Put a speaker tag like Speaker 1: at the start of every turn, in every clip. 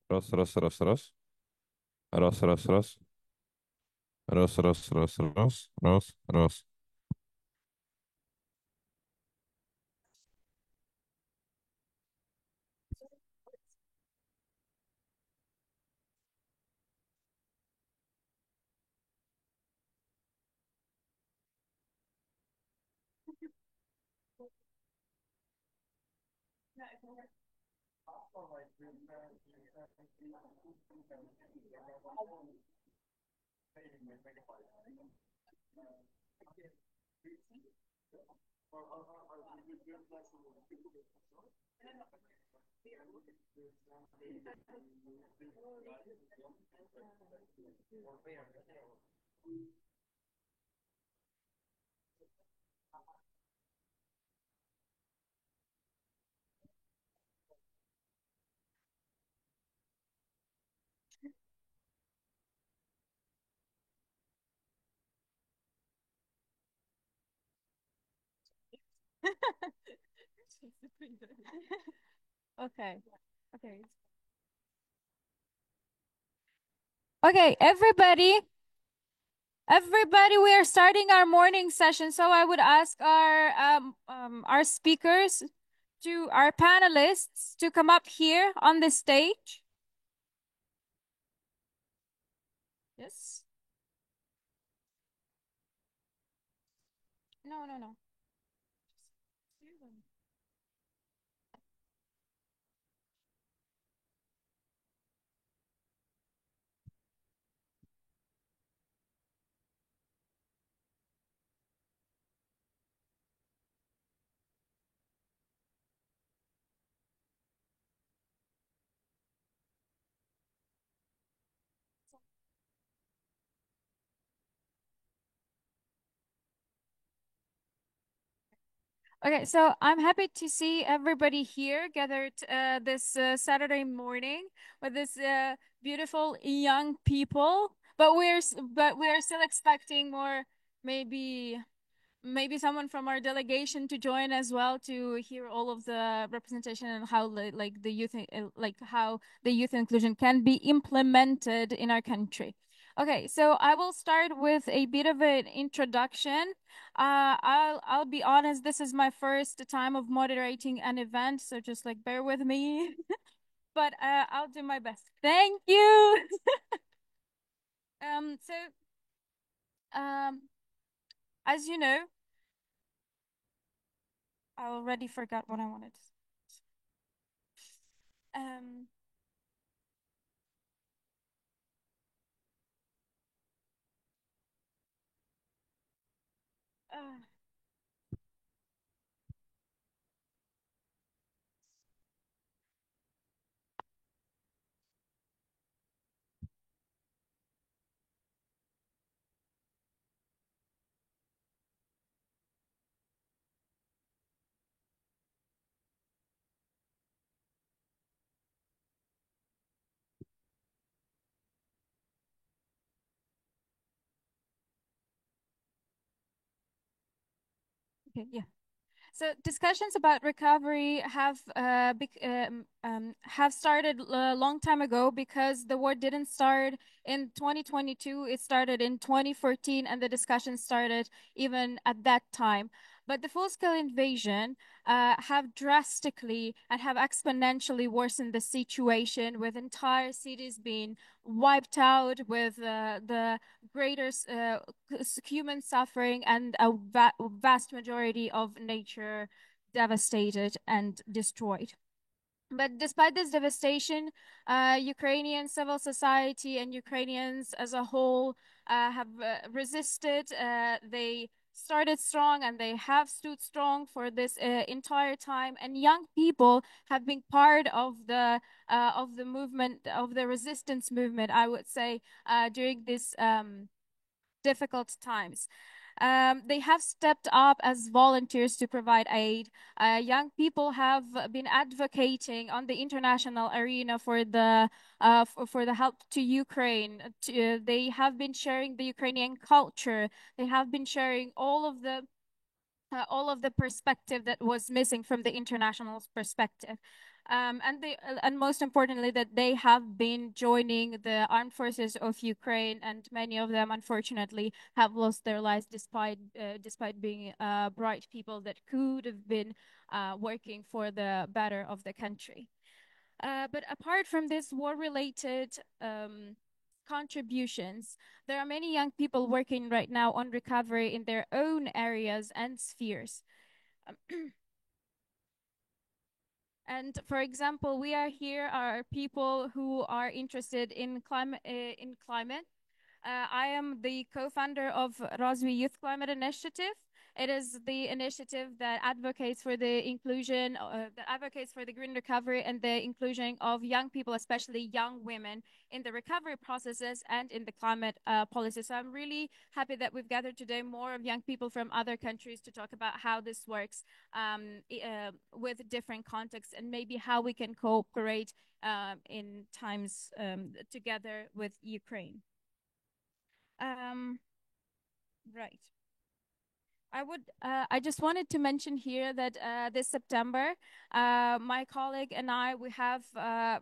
Speaker 1: Раз, раз, раз, раз. Раз, раз, раз. Раз, раз, раз, раз. Раз, раз.
Speaker 2: Okay. Okay. Okay, everybody, we are starting our morning session. So I would ask our speakers to our panelists to come up here on the stage. Yes. No, no, no. Okay, so I'm happy to see everybody here gathered this Saturday morning with this beautiful young people. But we are still expecting more, maybe someone from our delegation to join as well to hear all of the representation and how like the youth like how the youth inclusion can be implemented in our country. Okay, so I will start with a bit of an introduction. I'll be honest, this is my first time of moderating an event, so just like bear with me. But I'll do my best. Thank you. So um, as you know, I already forgot what I wanted. Um, uh, okay, yeah. So discussions about recovery have started a long time ago because the war didn't start in 2022. It started in 2014, and the discussion started even at that time. But the full-scale invasion have drastically and have exponentially worsened the situation, with entire cities being wiped out, with the greater human suffering, and a vast majority of nature devastated and destroyed. But despite this devastation, Ukrainian civil society and Ukrainians as a whole have resisted. They started strong and they have stood strong for this entire time. And young people have been part of the movement, of the resistance movement, I would say, during this difficult times. They have stepped up as volunteers to provide aid. Young people have been advocating on the international arena for the help to Ukraine. They have been sharing the Ukrainian culture. They have been sharing all of the perspective that was missing from the international perspective. And most importantly, that they have been joining the armed forces of Ukraine, and many of them, unfortunately, have lost their lives despite being bright people that could have been working for the better of the country. But apart from this war-related contributions, there are many young people working right now on recovery in their own areas and spheres. And for example, we are here are people who are interested in climate. I am the co-founder of Rozvi Youth Climate Initiative. It is the initiative that advocates for the inclusion, that advocates for the green recovery and the inclusion of young people, especially young women, in the recovery processes and in the climate policy. So I'm really happy that we've gathered today more of young people from other countries to talk about how this works with different contexts, and maybe how we can cooperate in times together with Ukraine. Right. I just wanted to mention here that this September, my colleague and we have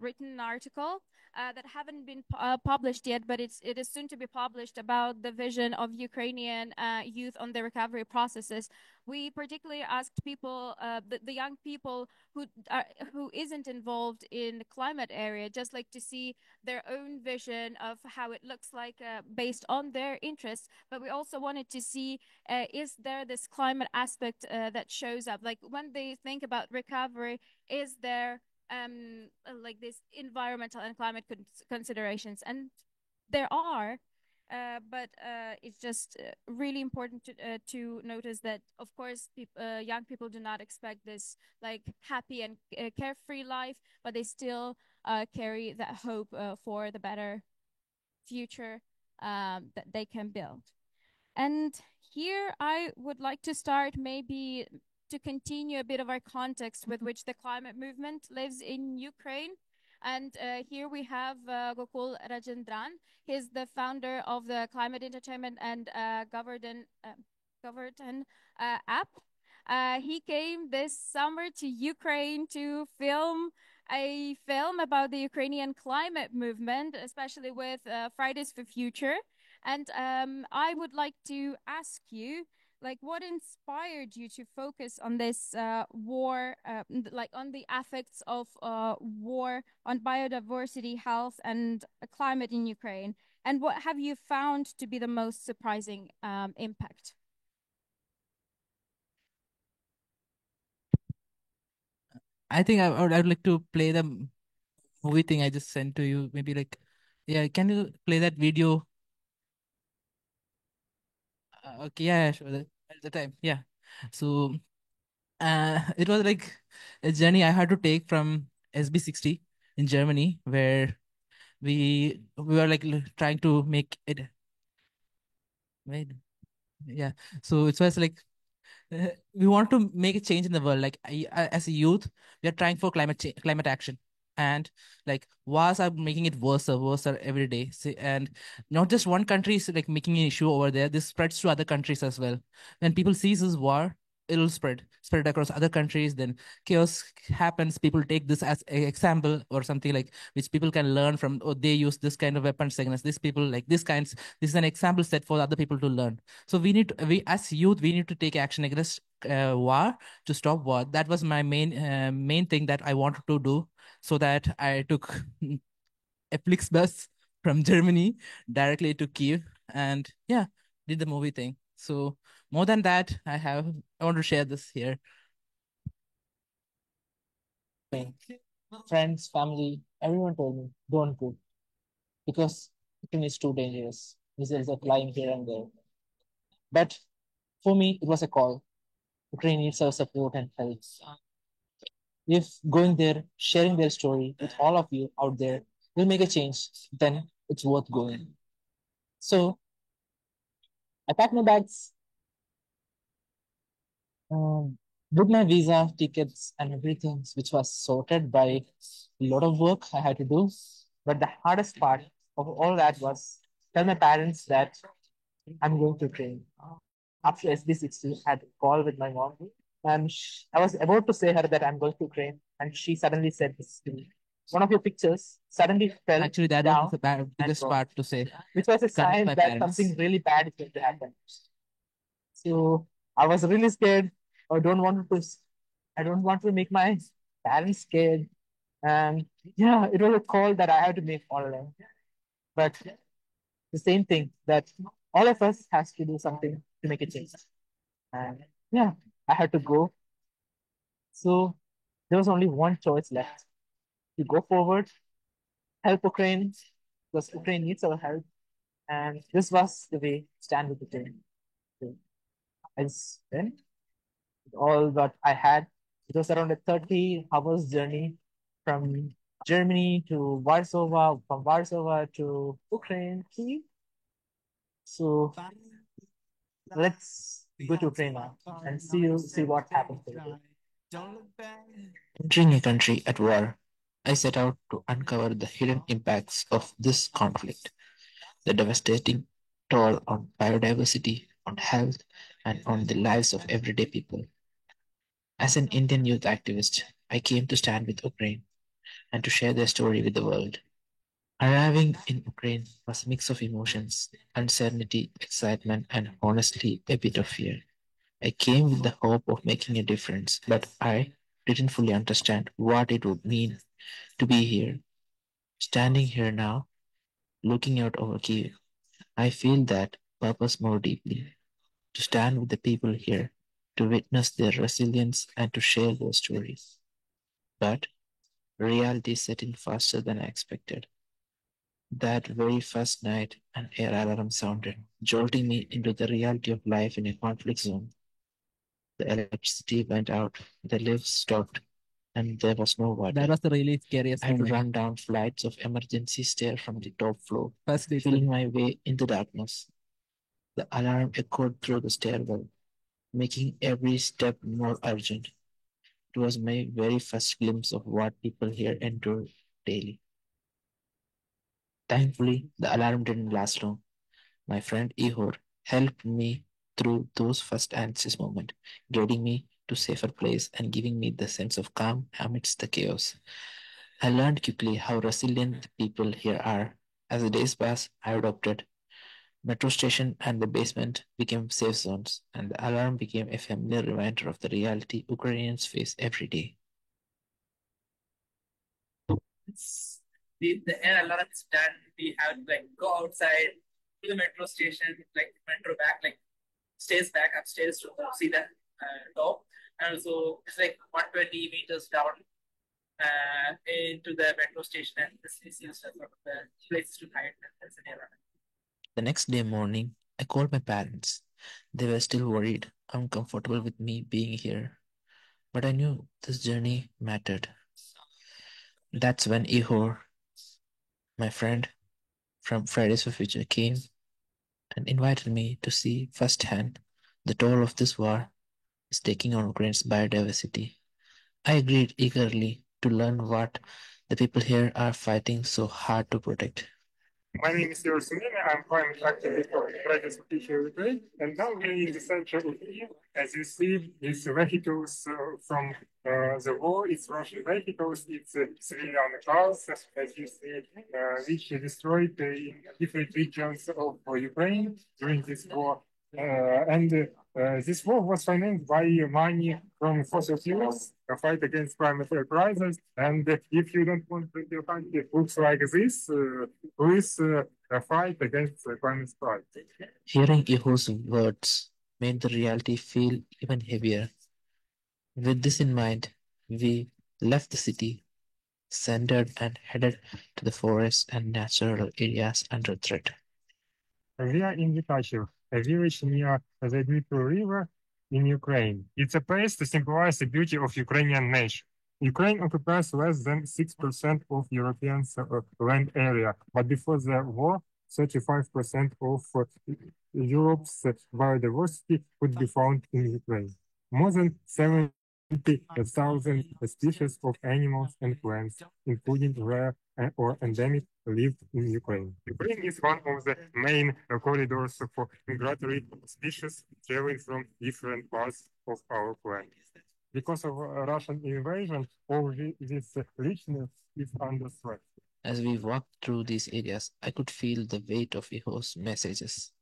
Speaker 2: written an article that haven't been published yet, but it is soon to be published, about the vision of Ukrainian youth on the recovery processes. We particularly asked people, the young people who isn't involved in the climate area, just like to see their own vision of how it looks like based on their interests. But we also wanted to see, is there this climate aspect that shows up? Like when they think about recovery, is there like this environmental and climate considerations? And there are, but it's just really important to notice that, of course, young people do not expect this like happy and carefree life, but they still carry that hope for the better future that they can build. And here I would like to start maybe to continue a bit of our context with which the climate movement lives in Ukraine. And here we have Gokul Rajendran. He's the founder of the Climate Entertainment and Govern app. He came this summer to Ukraine to film a film about the Ukrainian climate movement, especially with Fridays for Future. And I would like to ask you, like, what inspired you to focus on this war, like on the effects of war on biodiversity, health, and climate in Ukraine? And what have you found to be the most surprising impact?
Speaker 3: I think I'd like to play the movie thing I just sent to you. Maybe like, yeah, can you play that video? Okay, yeah, sure. At the time, yeah. So, it was like a journey I had to take from SB60 in Germany, where we were like trying to make it. Wait, yeah. So it was like we want to make a change in the world. Like as a youth, we are trying for climate action, and like wars are making it worse every day. And not just one country is like making an issue over there. This spreads to other countries as well. When people see this war, it'll spread across other countries. Then chaos happens. People take this as an example or something like which people can learn from. Or they use this kind of weapons against these people, like this kinds. This is an example set for other people to learn. So we as youth, we need to take action against war, to stop war. That was my main thing that I wanted to do. So that I took a Flixbus from Germany directly to Kiev, and yeah, did the movie thing. So more than that, I want to share this here. Friends, family, everyone told me, don't go, because Ukraine is too dangerous. Missiles are flying here and there. But for me, it was a call. Ukraine needs our support and help. If going there, sharing their story with all of you out there will make a change, then it's worth going. So I packed my bags, booked my visa, tickets, and everything, which was sorted by a lot of work I had to do. But the hardest part of all that was tell my parents that I'm going to train. After SB60, I had a call with my mom, and I was about to say her that I'm going to train, and she suddenly said this to me. One of your pictures suddenly fell actually that down was the biggest part to say, which was a sign that something really bad is going to happen. So I was really scared. I don't want to. I don't want to make my parents scared. And yeah, it was a call that I had to make all along. But the same thing that all of us has to do something to make a change. And yeah, I had to go. So there was only one choice left: to go forward, help Ukraine, because Ukraine needs our help. And this was the way, stand with Ukraine. So I just went with all that I had. It was around a 30 hours journey from Germany to Warsaw, from Warsaw to Ukraine, Kyiv. So let's go to Ukraine now and see what happens there. Entering a country at war, I set out to uncover the hidden impacts of this conflict, the devastating toll on biodiversity, on health, and on the lives of everyday people. As an Indian youth activist, I came to stand with Ukraine and to share their story with the world. Arriving in Ukraine was a mix of emotions, uncertainty, excitement, and honestly, a bit of fear. I came with the hope of making a difference, but I didn't fully understand what it would mean to be here. Standing here now, looking out over Kiev, I feel that purpose more deeply, to stand with the people here, to witness their resilience and to share their stories. But reality set in faster than I expected. That very first night, an air alarm sounded, jolting me into the reality of life in a conflict zone. The electricity went out, the lifts stopped, and there was no water. That was the really scariest. I had to run down flights of emergency stairs from the top floor, feeling my way into darkness. The alarm echoed through the stairwell, making every step more urgent. It was my very first glimpse of what people here endure daily. Thankfully, the alarm didn't last long. My friend Ihor helped me through those first anxious moments, guiding me to a safer place and giving me the sense of calm amidst the chaos. I learned quickly how resilient the people here are. As the days passed, I adopted. Metro station and the basement became safe zones, and the alarm became a familiar reminder of the reality Ukrainians face every day. The air alarm is done. We have to like go outside to the metro station, like metro back, like stays back upstairs to see the top. And also it's like 120 meters down into the metro station, and this is used as one of the places to hide when there's an air alarm. The next day morning, I called my parents. They were still worried, uncomfortable with me being here. But I knew this journey mattered. That's when Ihor, my friend from Fridays for Future, came and invited me to see firsthand the toll of this war is taking on Ukraine's biodiversity. I agreed eagerly to learn what the people here are fighting so hard to protect.
Speaker 4: My name is Yosemite. I'm climate activist for Graduate Teacher Ukraine, and now we're in the center of Kyiv. As you see, these vehicles from the war, it's Russian vehicles, it's civilian cars, as you see, which destroyed in different regions of Ukraine during this war. And this war was financed by money from fossil fuels, a fight against climate crisis. And if you don't want to your country looks like this, please fight against climate crisis.
Speaker 3: Hearing Iho's words made the reality feel even heavier. With this in mind, we left the city, centered and headed to the forests and natural areas under threat.
Speaker 4: We are in Vitachev, a village near the Dnieper River in Ukraine. It's a place to symbolize the beauty of Ukrainian nation. Ukraine occupies less than 6% of European land area, but before the war, 35% of Europe's biodiversity could be found in Ukraine. More than 70,000 species of animals and plants, including rare or endemic, lived in Ukraine. Ukraine is one of the main corridors for migratory species traveling from different parts of our planet. Because of Russian invasion, all this richness is under threat.
Speaker 3: As we walked through these areas, I could feel the weight of Iho's messages,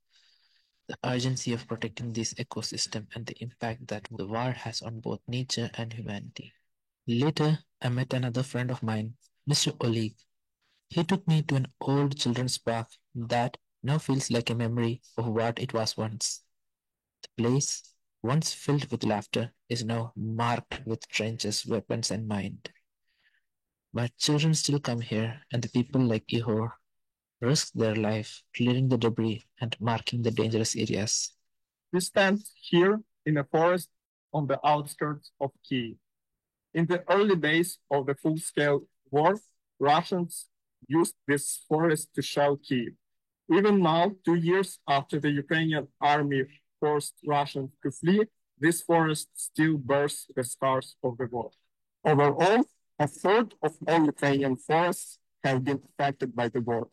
Speaker 3: the urgency of protecting this ecosystem, and the impact that the war has on both nature and humanity. Later, I met another friend of mine, Mr. Oleg. He took me to an old children's park that now feels like a memory of what it was once. The place, once filled with laughter, is now marked with trenches, weapons, and mind. But children still come here, and the people like Ihor risk their life clearing the debris and marking the dangerous areas.
Speaker 4: We stand here in a forest on the outskirts of Kyiv. In the early days of the full-scale war, Russians used this forest to shell Kyiv. Even now, 2 years after the Ukrainian army forced Russians to flee, this forest still bears the scars of the war. Overall, a third of all Ukrainian forests have been affected by the war.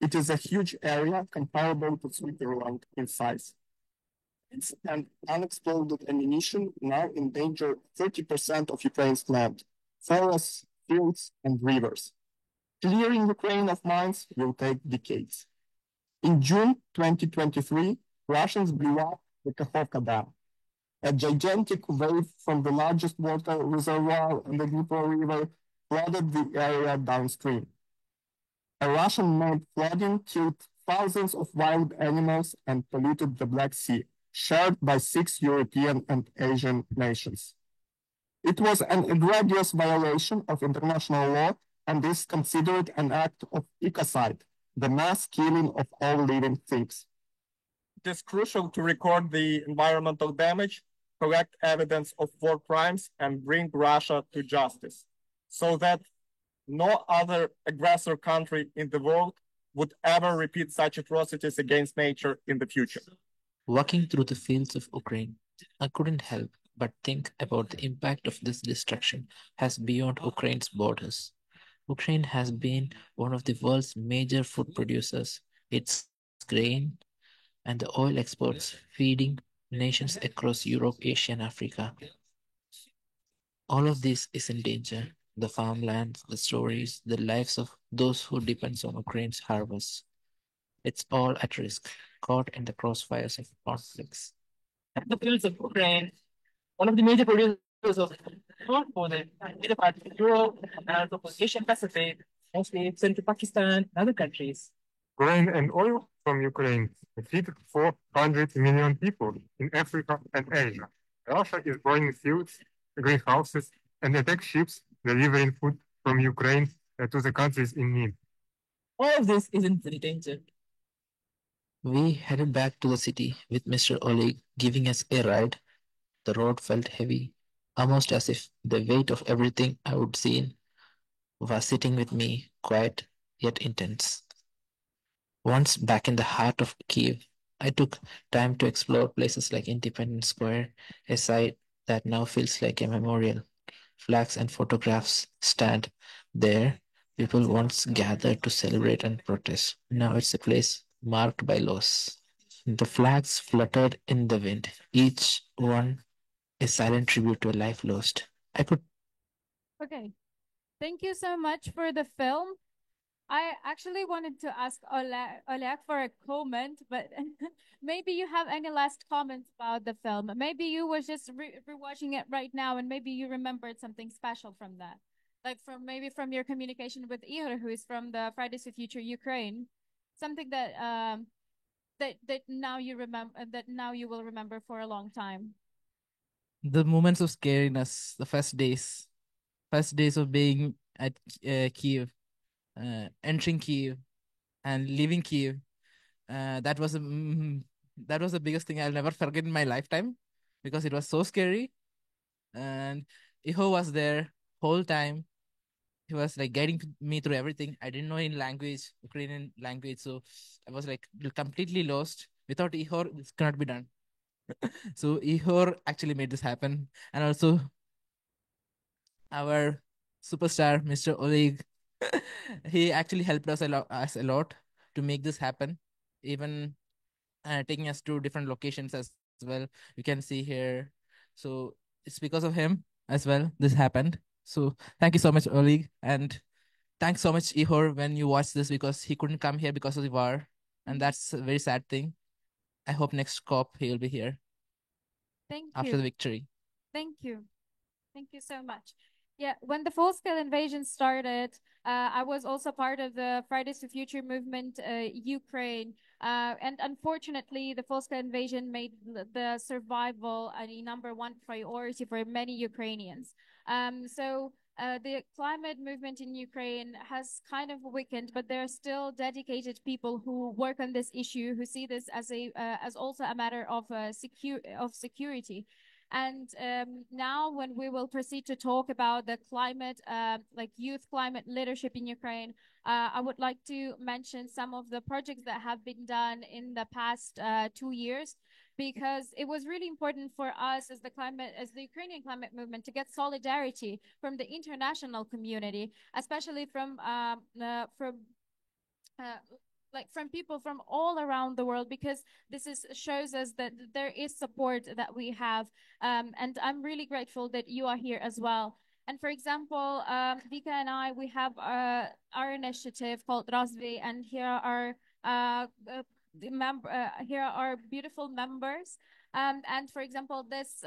Speaker 4: It is a huge area comparable to Switzerland in size. It's an unexploded ammunition now endanger 30% of Ukraine's land, forests, fields, and rivers. Clearing Ukraine of mines will take decades. In June 2023, Russians blew up the Kakhovka Dam. A gigantic wave from the largest water reservoir in the Dnieper River flooded the area downstream. A Russian-made flooding killed thousands of wild animals and polluted the Black Sea, shared by 6 European and Asian nations. It was an egregious violation of international law and is considered an act of ecocide, the mass killing of all living things. It is crucial to record the environmental damage, collect evidence of war crimes, and bring Russia to justice, so that no other aggressor country in the world would ever repeat such atrocities against nature in the future.
Speaker 3: Walking through the fields of Ukraine, I couldn't help but think about the impact of this destruction has beyond Ukraine's borders. Ukraine has been one of the world's major food producers. Its grain and the oil exports feeding nations across Europe, Asia, and Africa. All of this is in danger. The farmlands, the stories, the lives of those who depend on Ukraine's harvest. It's all at risk, caught in the crossfires of conflicts.
Speaker 5: The fields of Ukraine, one of the major producers of food for the major part of Europe and also for Asian Pacific, mostly sent to Pakistan and other countries.
Speaker 4: Grain and oil from Ukraine feed 400 million people in Africa and Asia. Russia is burning fields, greenhouses, and attack ships delivering food from Ukraine to the countries in need.
Speaker 5: All of this is in danger.
Speaker 3: We headed back to the city with Mr. Oleg giving us a ride. The road felt heavy, almost as if the weight of everything I would seen was sitting with me, quiet yet intense. Once back in the heart of Kiev, I took time to explore places like Independence Square, a site that now feels like a memorial. Flags and photographs stand there, People once gathered to celebrate and protest. Now it's a place marked by loss. The flags fluttered in the wind, each one a silent tribute to a life lost. I could
Speaker 2: Okay. Thank you so much for the film. I actually wanted to ask Oleg for a comment, but maybe you have any last comments about the film. Maybe you were just rewatching it right now, and maybe you remembered something special from that, like from your communication with Ihor, who is from the Fridays for Future Ukraine, something that that now you remember, that now you will remember for a long time.
Speaker 3: the moments of scariness, the first days of being at Kiev, entering Kiev and leaving Kiev. That was that was the biggest thing I'll never forget in my lifetime because it was so scary. And Iho was there whole time. He was like guiding me through everything. I didn't know in language, Ukrainian language, so I was like completely lost. Without Ihor, this cannot be done. So Ihor actually made this happen, and also our superstar, Mr. Oleg, he actually helped us a lot to make this happen. Even taking us to different locations as well. You can see here. So it's because of him as well this happened. So thank you so much, Oleg, and thanks so much, Ihor, when you watch this because he couldn't come here because of the war, and that's a very sad thing. I hope next COP he will be here
Speaker 2: Thank
Speaker 3: after
Speaker 2: you.
Speaker 3: the victory.
Speaker 2: Thank you. Thank you so much. Yeah, when the full-scale invasion started, I was also part of the Fridays for Future movement, Ukraine. And unfortunately, the full-scale invasion made the survival a number one priority for many Ukrainians. The climate movement in Ukraine has kind of weakened, but there are still dedicated people who work on this issue, who see this as as also a matter of security. And now, when we will proceed to talk about the climate, like youth climate leadership in Ukraine, I would like to mention some of the projects that have been done in the past 2 years, because it was really important for us as the Ukrainian climate movement, to get solidarity from the international community, especially uh, from people from all around the world, because shows us that there is support that we have, and I'm really grateful that you are here as well. And for example, Vika and I, we have our initiative called Razvi, and here are our beautiful members. And for example, this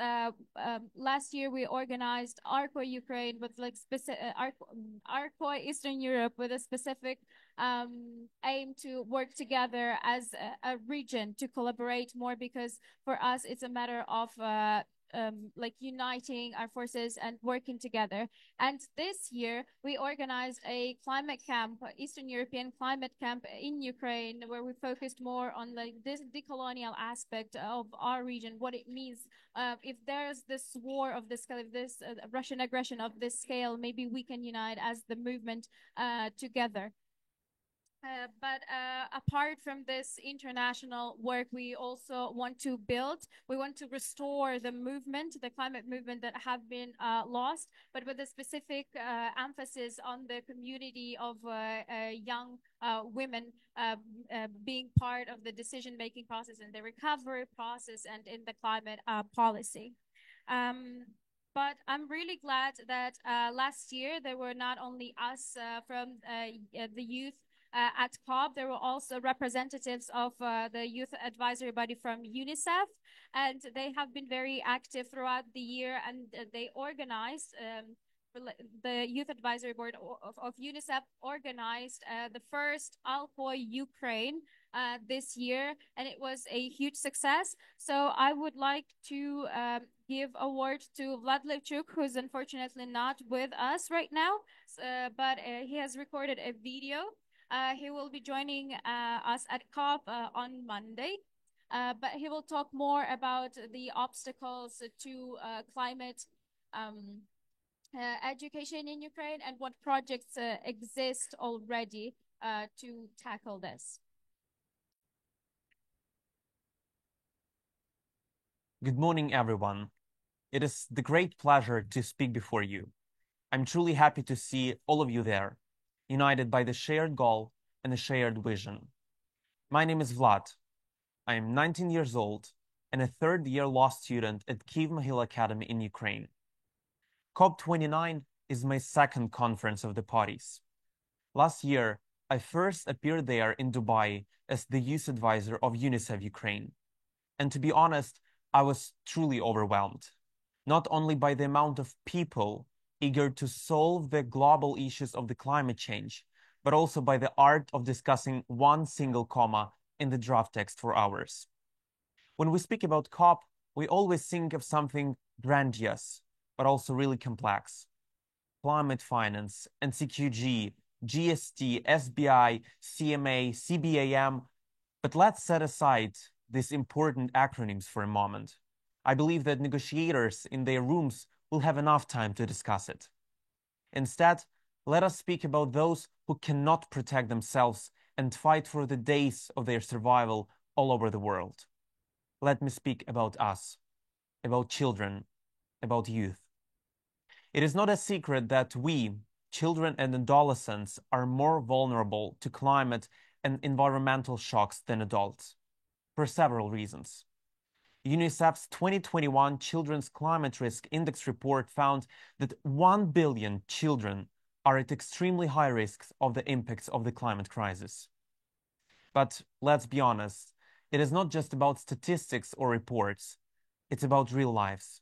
Speaker 2: last year we organized Arco Ukraine with like Arco Eastern Europe with a specific aim to work together as a region to collaborate more, because for us it's a matter of like uniting our forces and working together. And this year we organized a climate camp, Eastern European climate camp in Ukraine, where we focused more on like this decolonial aspect of our region, what it means if there's this war of this scale, if this Russian aggression of this scale, maybe we can unite as the movement together. But apart from this international work, we also want to restore the climate movement that have been lost, but with a specific emphasis on the community of young women being part of the decision-making process and the recovery process and in the climate policy. But I'm really glad that last year there were not only us from the youth at COP, there were also representatives of the youth advisory body from UNICEF, and they have been very active throughout the year, and they organized the youth advisory board of UNICEF organized the first Alpoi Ukraine this year, and it was a huge success. So I would like to give a word to Vlad Levchuk, who's unfortunately not with us right now, but he has recorded a video. He will be joining us at COP on Monday, but he will talk more about the obstacles to climate education in Ukraine and what projects exist already to tackle this.
Speaker 6: Good morning, everyone. It is the great pleasure to speak before you. I'm truly happy to see all of you there. united by the shared goal and a shared vision. My name is Vlad. I am 19 years old and a third-year law student at Kyiv Mohil Academy in Ukraine. COP29 is my second conference of the parties. Last year, I first appeared there in Dubai as the youth advisor of UNICEF Ukraine. And to be honest, I was truly overwhelmed, not only by the amount of people eager to solve the global issues of the climate change, but also by the art of discussing one single comma in the draft text for hours. When we speak about COP, we always think of something grandiose, but also really complex. Climate finance, NCQG, GST, SBI, CMA, CBAM. But let's set aside these important acronyms for a moment. I believe that negotiators in their rooms will have enough time to discuss it. Instead, let us speak about those who cannot protect themselves and fight for the days of their survival all over the world. Let me speak about us, about children, about youth. It is not a secret that we, children and adolescents, are more vulnerable to climate and environmental shocks than adults, for several reasons. UNICEF's 2021 Children's Climate Risk Index report found that 1 billion children are at extremely high risks of the impacts of the climate crisis. But let's be honest, it is not just about statistics or reports, it's about real lives.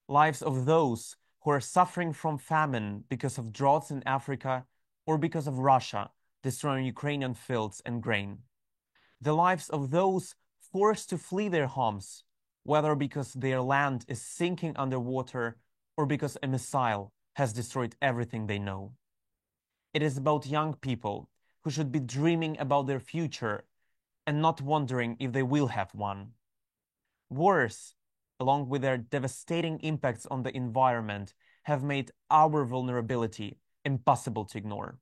Speaker 6: Lives of those who are suffering from famine because of droughts in Africa or because of Russia destroying Ukrainian fields and grain. The lives of those forced to flee their homes, whether because their land is sinking underwater or because a missile has destroyed everything they know. It is about young people who should be dreaming about their future and not wondering if they will have one. Wars, along with their devastating impacts on the environment, have made our vulnerability impossible to ignore.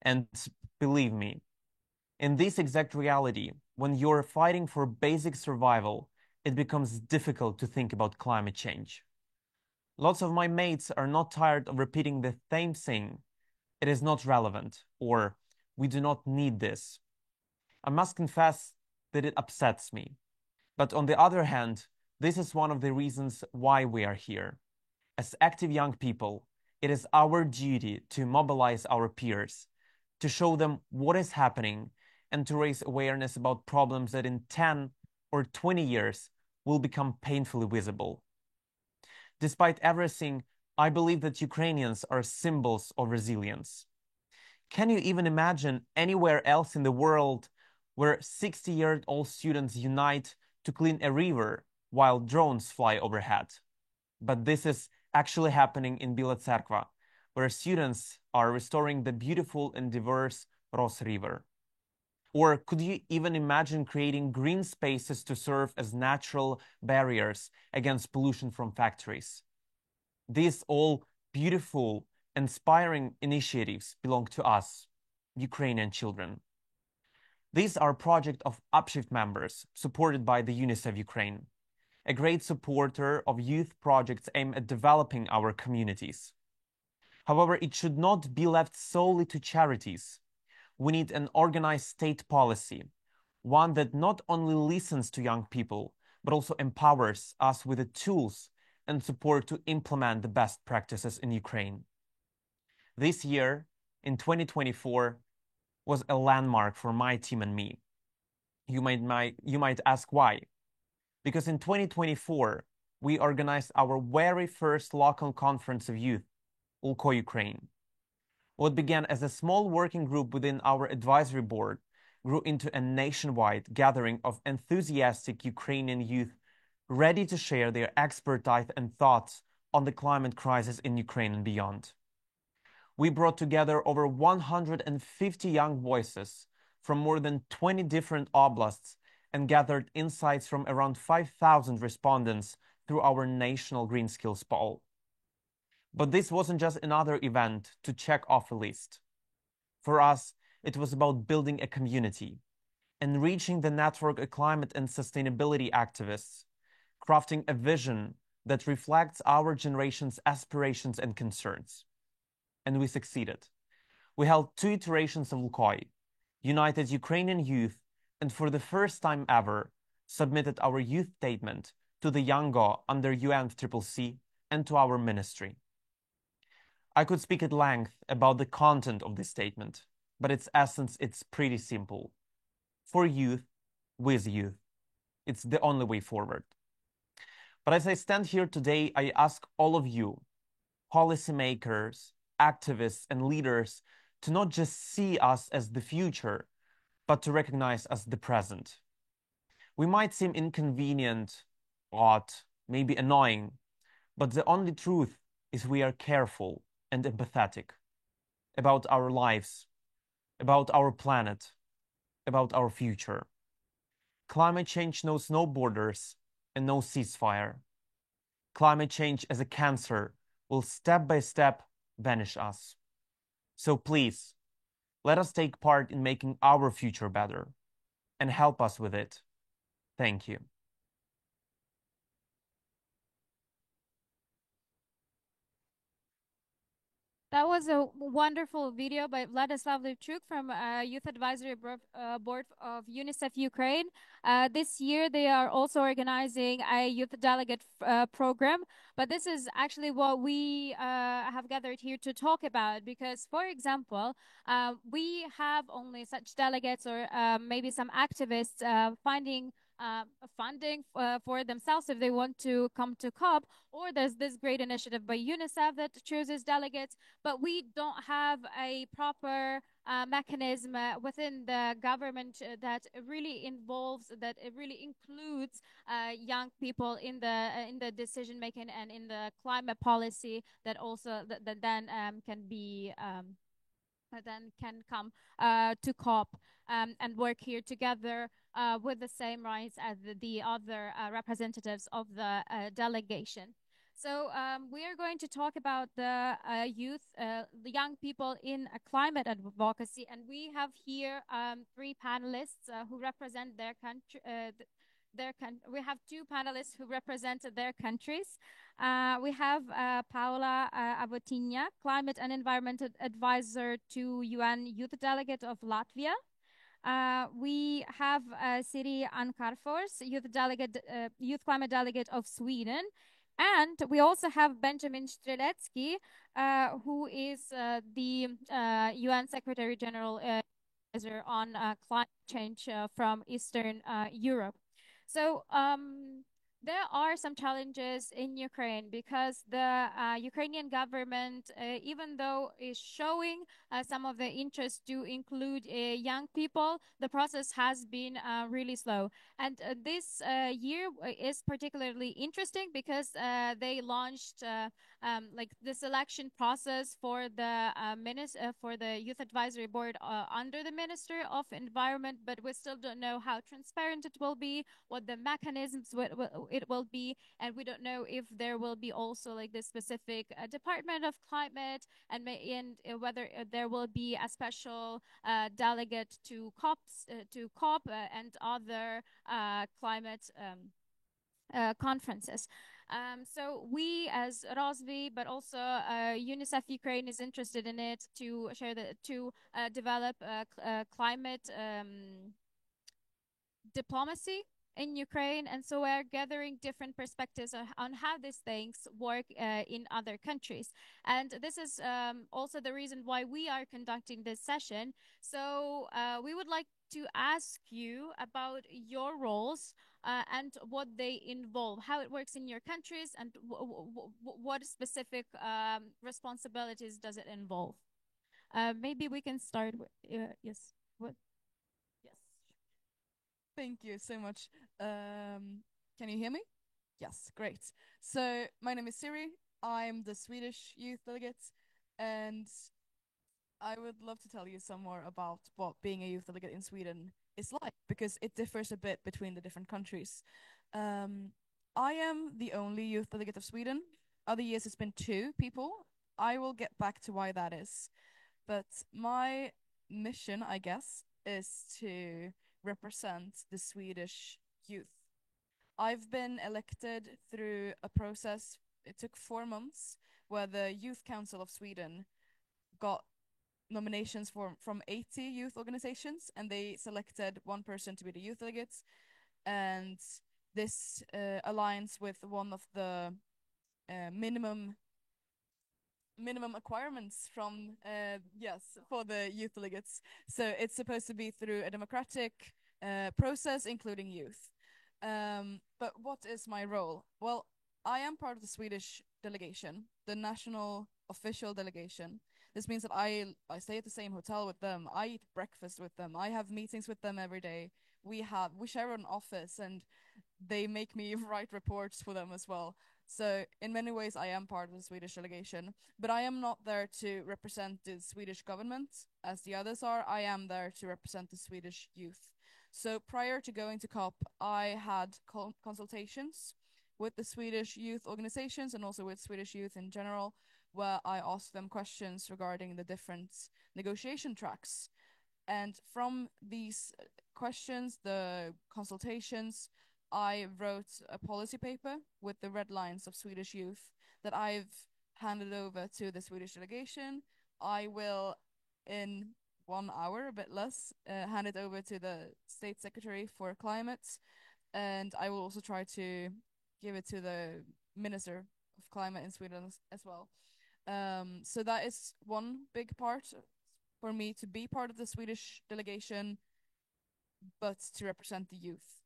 Speaker 6: And believe me, in this exact reality, when you're fighting for basic survival, it becomes difficult to think about climate change. Lots of my mates are not tired of repeating the same thing. It is not relevant, or we do not need this. I must confess that it upsets me. But on the other hand, this is one of the reasons why we are here. As active young people, it is our duty to mobilize our peers, to show them what is happening, and to raise awareness about problems that in 10 or 20 years will become painfully visible. Despite everything, I believe that Ukrainians are symbols of resilience. Can you even imagine anywhere else in the world where 60-year-old students unite to clean a river while drones fly overhead? But this is actually happening in Bila Tserkva, where students are restoring the beautiful and diverse Ros River. Or could you even imagine creating green spaces to serve as natural barriers against pollution from factories? These all beautiful, inspiring initiatives belong to us, Ukrainian children. These are a project of Upshift members supported by the UNICEF Ukraine, a great supporter of youth projects aimed at developing our communities. However, it should not be left solely to charities. We need an organized state policy, one that not only listens to young people, but also empowers us with the tools and support to implement the best practices in Ukraine. This year, in 2024, was a landmark for my team and me. You might ask why. Because in 2024, we organized our very first local conference of youth, Oskільки Ukraine. What began as a small working group within our advisory board grew into a nationwide gathering of enthusiastic Ukrainian youth ready to share their expertise and thoughts on the climate crisis in Ukraine and beyond. We brought together over 150 young voices from more than 20 different oblasts and gathered insights from around 5,000 respondents through our national Green Skills poll. But this wasn't just another event to check off a list. For us, it was about building a community, enriching the network of climate and sustainability activists, crafting a vision that reflects our generation's aspirations and concerns. And we succeeded. We held 2 iterations of LUKOI, united Ukrainian youth, and for the first time ever, submitted our youth statement to the Yango under UNFCCC and to our ministry. I could speak at length about the content of this statement, but its essence, it's pretty simple. For youth, with youth. It's the only way forward. But as I stand here today, I ask all of you, policymakers, activists, and leaders, to not just see us as the future, but to recognize us the present. We might seem inconvenient, odd, maybe annoying, but the only truth is we are careful and empathetic about our lives, about our planet, about our future. Climate change knows no borders and no ceasefire. Climate change as a cancer will step by step vanish us. So please, let us take part in making our future better and help us with it. Thank you.
Speaker 2: That was a wonderful video by Vladislav Levchuk from Youth Advisory Board of UNICEF Ukraine. This year, they are also organizing a youth delegate program, but this is actually what we have gathered here to talk about because, for example, we have only such delegates or maybe some activists finding funding for themselves if they want to come to COP, or there's this great initiative by UNICEF that chooses delegates, but we don't have a proper mechanism within the government that really involves, that it really includes young people in the decision making and in the climate policy that also that then can be then can come to COP and work here together with the same rights as the other representatives of the delegation. So we are going to talk about the youth, the young people in climate advocacy, and we have here 3 panelists who represent their country. We have 2 panelists who represent their countries. We have Paula Avotinja, Climate and Environment Advisor to UN Youth Delegate of Latvia. We have Siri Ankarfors, Youth Climate Delegate of Sweden. And we also have Benjamin Streletsky, who is the UN Secretary General advisor on climate change from Eastern Europe. So there are some challenges in Ukraine because the Ukrainian government, even though is showing some of the interest to include young people, the process has been really slow. And this year is particularly interesting because they launched like the selection process for the Youth Advisory Board under the Minister of Environment, but we still don't know how transparent it will be, what the mechanisms it will be, and we don't know if there will be also like the specific Department of Climate and whether there will be a special delegate to COP and other climate conferences. So we as ROSVI, but also UNICEF Ukraine is interested in it to share to develop climate diplomacy in Ukraine, and so we're gathering different perspectives on how these things work in other countries. And this is also the reason why we are conducting this session. So we would like to ask you about your roles and what they involve, how it works in your countries, and what specific responsibilities does it involve. Maybe we can start with, yes. What? Yes.
Speaker 7: Thank you so much. Can you hear me? Yes, great. So my name is Siri. I'm the Swedish youth delegate, and I would love to tell you some more about what being a youth delegate in Sweden is like, because it differs a bit between the different countries. I am the only youth delegate of Sweden. Other years it's been 2 people. I will get back to why that is. But my mission, I guess, is to represent the Swedish youth. I've been elected through a process. It took 4 months where the Youth Council of Sweden got nominations from 80 youth organizations, and they selected one person to be the youth delegates. And this aligns with one of the minimum requirements from for the youth delegates. So it's supposed to be through a democratic process, including youth. But what is my role? Well, I am part of the Swedish delegation, the national official delegation. This means that I stay at the same hotel with them. I eat breakfast with them. I have meetings with them every day. We share an office, and they make me write reports for them as well. So in many ways, I am part of the Swedish delegation, but I am not there to represent the Swedish government as the others are. I am there to represent the Swedish youth. So prior to going to COP, I had consultations with the Swedish youth organizations and also with Swedish youth in general, where I asked them questions regarding the different negotiation tracks. And from these questions, the consultations, I wrote a policy paper with the red lines of Swedish youth that I've handed over to the Swedish delegation. I will, in 1 hour, a bit less, hand it over to the State Secretary for Climate, and I will also try to give it to the Minister of Climate in Sweden as well. So that is one big part for me, to be part of the Swedish delegation, but to represent the youth.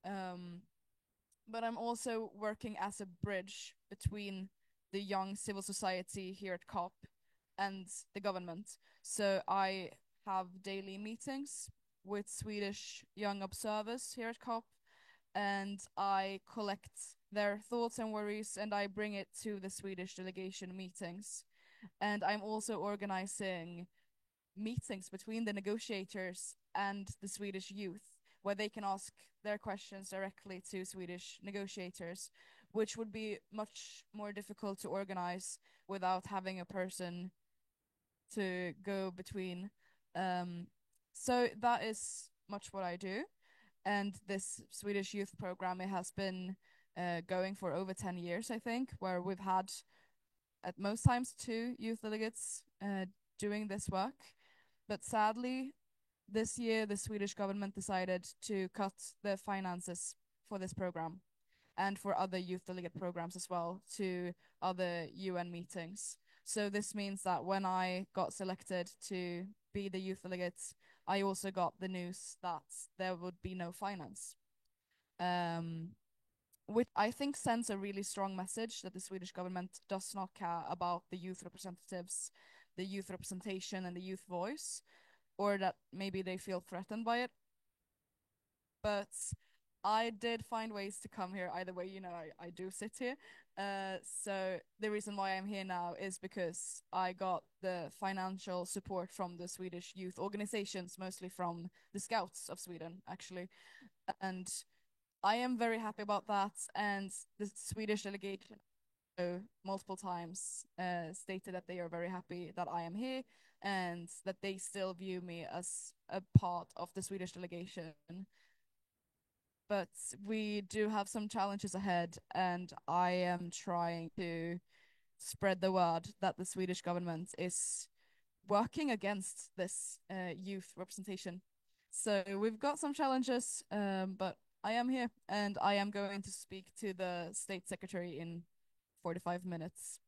Speaker 7: But I'm also working as a bridge between the young civil society here at COP and the government. So I have daily meetings with Swedish young observers here at COP, and I collect their thoughts and worries, and I bring it to the Swedish delegation meetings. And I'm also organizing meetings between the negotiators and the Swedish youth, where they can ask their questions directly to Swedish negotiators, which would be much more difficult to organize without having a person to go between. So that is much what I do. And this Swedish youth program, it has been going for over 10 years, I think, where we've had at most times 2 youth delegates doing this work. But sadly, this year, the Swedish government decided to cut the finances for this program and for other youth delegate programs as well, to other UN meetings. So this means that when I got selected to be the youth delegate, I also got the news that there would be no finance. Which I think sends a really strong message that the Swedish government does not care about the youth representatives, the youth representation, and the youth voice, or that maybe they feel threatened by it. But I did find ways to come here either way. I do sit here. So the reason why I'm here now is because I got the financial support from the Swedish youth organizations, mostly from the Scouts of Sweden, actually. And I am very happy about that. And the Swedish delegation multiple times stated that they are very happy that I am here and that they still view me as a part of the Swedish delegation. But we do have some challenges ahead, and I am trying to spread the word that the Swedish government is working against this youth representation. So we've got some challenges, but I am here, and I am going to speak to the State Secretary in 45 minutes.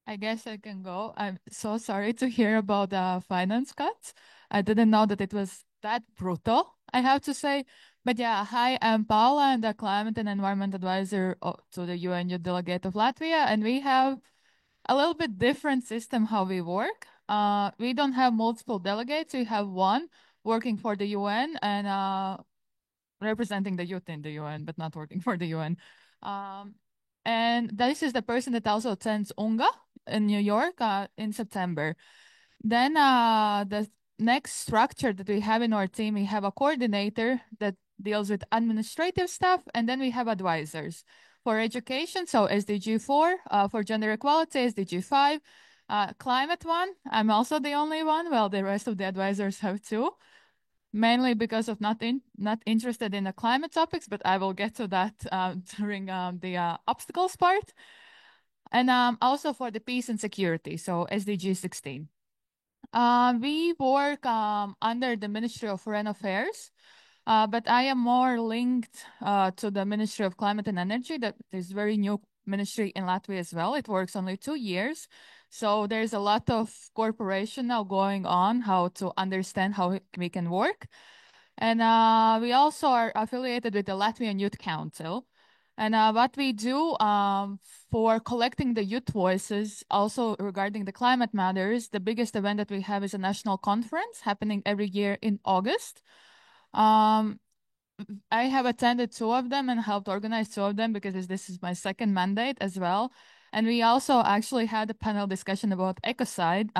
Speaker 2: I guess I can go. I'm so sorry to hear about the finance cuts. I didn't know that it was that brutal, I have to say. But yeah, hi, I'm Paula. I'm the Climate and Environment Advisor to the UN Youth Delegate of Latvia. And we have a little bit different system how we work. We don't have multiple delegates. We have one working for the UN and representing the youth in the UN, but not working for the UN. And this is the person that also attends UNGA in New York in September. Then the next structure that we have in our team, we have a coordinator that deals with administrative stuff, and then we have advisors for education. So SDG 4, for gender equality, SDG 5, climate 1. I'm also the only one. Well, the rest of the advisors have 2. mainly because of not interested in the climate topics, but I will get to that during the obstacles part. And also for the peace and security, so SDG 16. We work under the Ministry of Foreign Affairs, but I am more linked to the Ministry of Climate and Energy. That is very new ministry in Latvia as well. It works only 2 years. So there's a lot of cooperation now going on, how to understand how we can work. And we also are affiliated with the Latvian Youth Council. And what we do for collecting the youth voices, also regarding the climate matters, the biggest event that we have is a national conference happening every year in August. I have attended 2 of them and helped organize 2 of them because this is my second mandate as well. And we also actually had a panel discussion about ecocide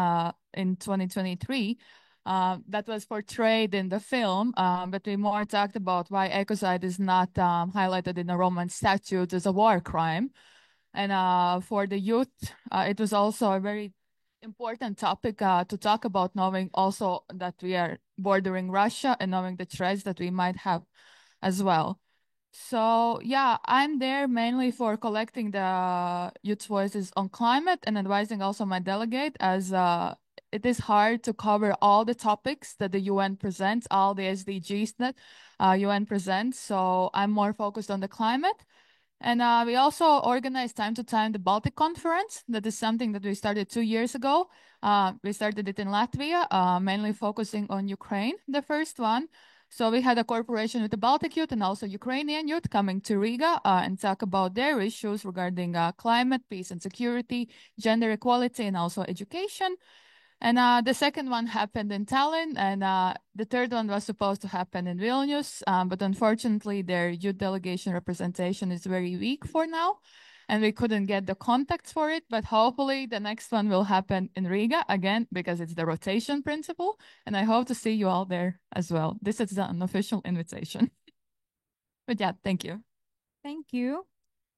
Speaker 2: in 2023. That was portrayed in the film, but we more talked about why ecocide is not highlighted in the Roman statutes as a war crime. And for the youth, it was also a very important topic to talk about, knowing also that we are bordering Russia and knowing the threats that we might have as well. So yeah, I'm there mainly for collecting the youth voices on climate and advising also my delegate, as it is hard to cover all the topics that the UN presents, all the SDGs that UN presents. So I'm more focused on the climate. And we also organize time to time the Baltic Conference. That is something that we started 2 years ago. We started it in Latvia, mainly focusing on Ukraine, the first one. So we had a cooperation with the Baltic youth and also Ukrainian youth coming to Riga and talk about their issues regarding climate, peace and security, gender equality, and also education. And the second one happened in Tallinn, and the third one was supposed to happen in Vilnius, but unfortunately their youth delegation representation is very weak for now, and we couldn't get the contacts for it, but hopefully the next one will happen in Riga again, because it's the rotation principle, and I hope to see you all there as well. This is an official invitation. But yeah, thank you.
Speaker 8: Thank you.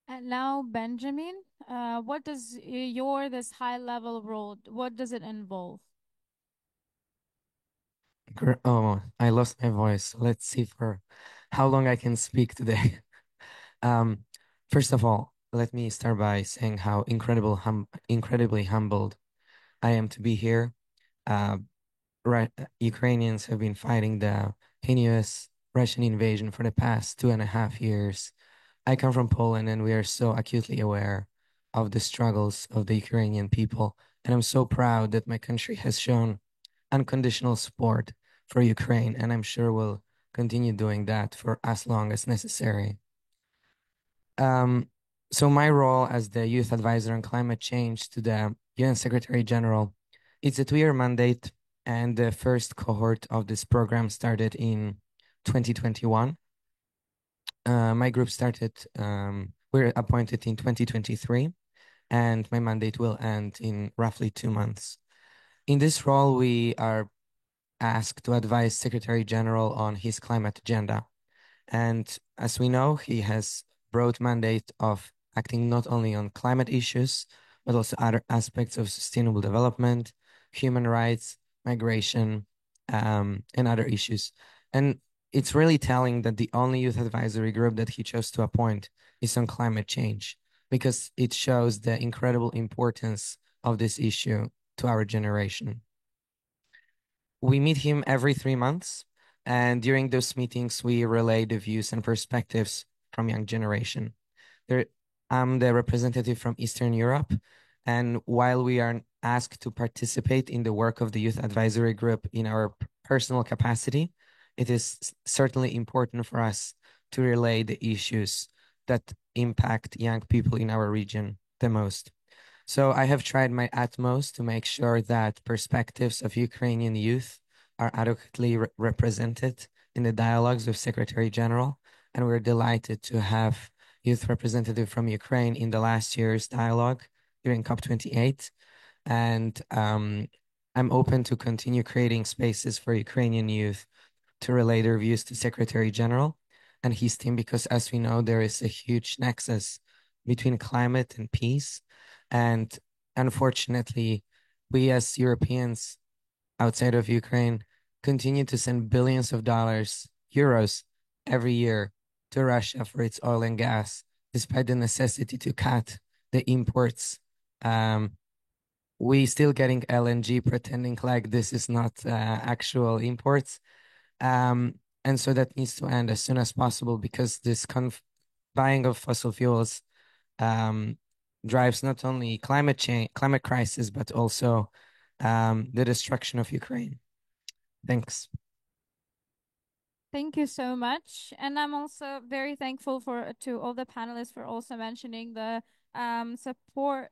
Speaker 8: And now, Benjamin, what does this high-level role, what does it involve?
Speaker 9: Oh, I lost my voice. Let's see for how long I can speak today. First of all, let me start by saying how incredibly humbled I am to be here. Ukrainians have been fighting the heinous Russian invasion for the past 2.5 years. I come from Poland, and we are so acutely aware of the struggles of the Ukrainian people. And I'm so proud that my country has shown unconditional support for Ukraine, and I'm sure will continue doing that for as long as necessary. So my role as the youth advisor on climate change to the UN Secretary General, it's a 2-year mandate, and the first cohort of this program started in 2021. My group started, we're appointed in 2023, and my mandate will end in roughly 2 months. In this role, we are asked to advise Secretary General on his climate agenda. And as we know, he has broad mandate of acting not only on climate issues, but also other aspects of sustainable development, human rights, migration, and other issues. And it's really telling that the only youth advisory group that he chose to appoint is on climate change, because it shows the incredible importance of this issue to our generation. We meet him every 3 months, and during those meetings, we relay the views and perspectives from young generation. I'm the representative from Eastern Europe, and while we are asked to participate in the work of the Youth Advisory Group in our personal capacity, it is certainly important for us to relay the issues that impact young people in our region the most. So I have tried my utmost to make sure that perspectives of Ukrainian youth are adequately represented in the dialogues with Secretary General, and we're delighted to have youth representative from Ukraine in the last year's dialogue during COP28. And I'm open to continue creating spaces for Ukrainian youth to relay their views to Secretary General and his team, because as we know, there is a huge nexus between climate and peace. And unfortunately, we as Europeans outside of Ukraine continue to send billions of euros every year to Russia for its oil and gas, despite the necessity to cut the imports. We still getting LNG, pretending like this is not actual imports. And so that needs to end as soon as possible, because this buying of fossil fuels drives not only climate change, climate crisis, but also the destruction of Ukraine. Thanks.
Speaker 8: Thank you so much. And I'm also very thankful to all the panelists for also mentioning the support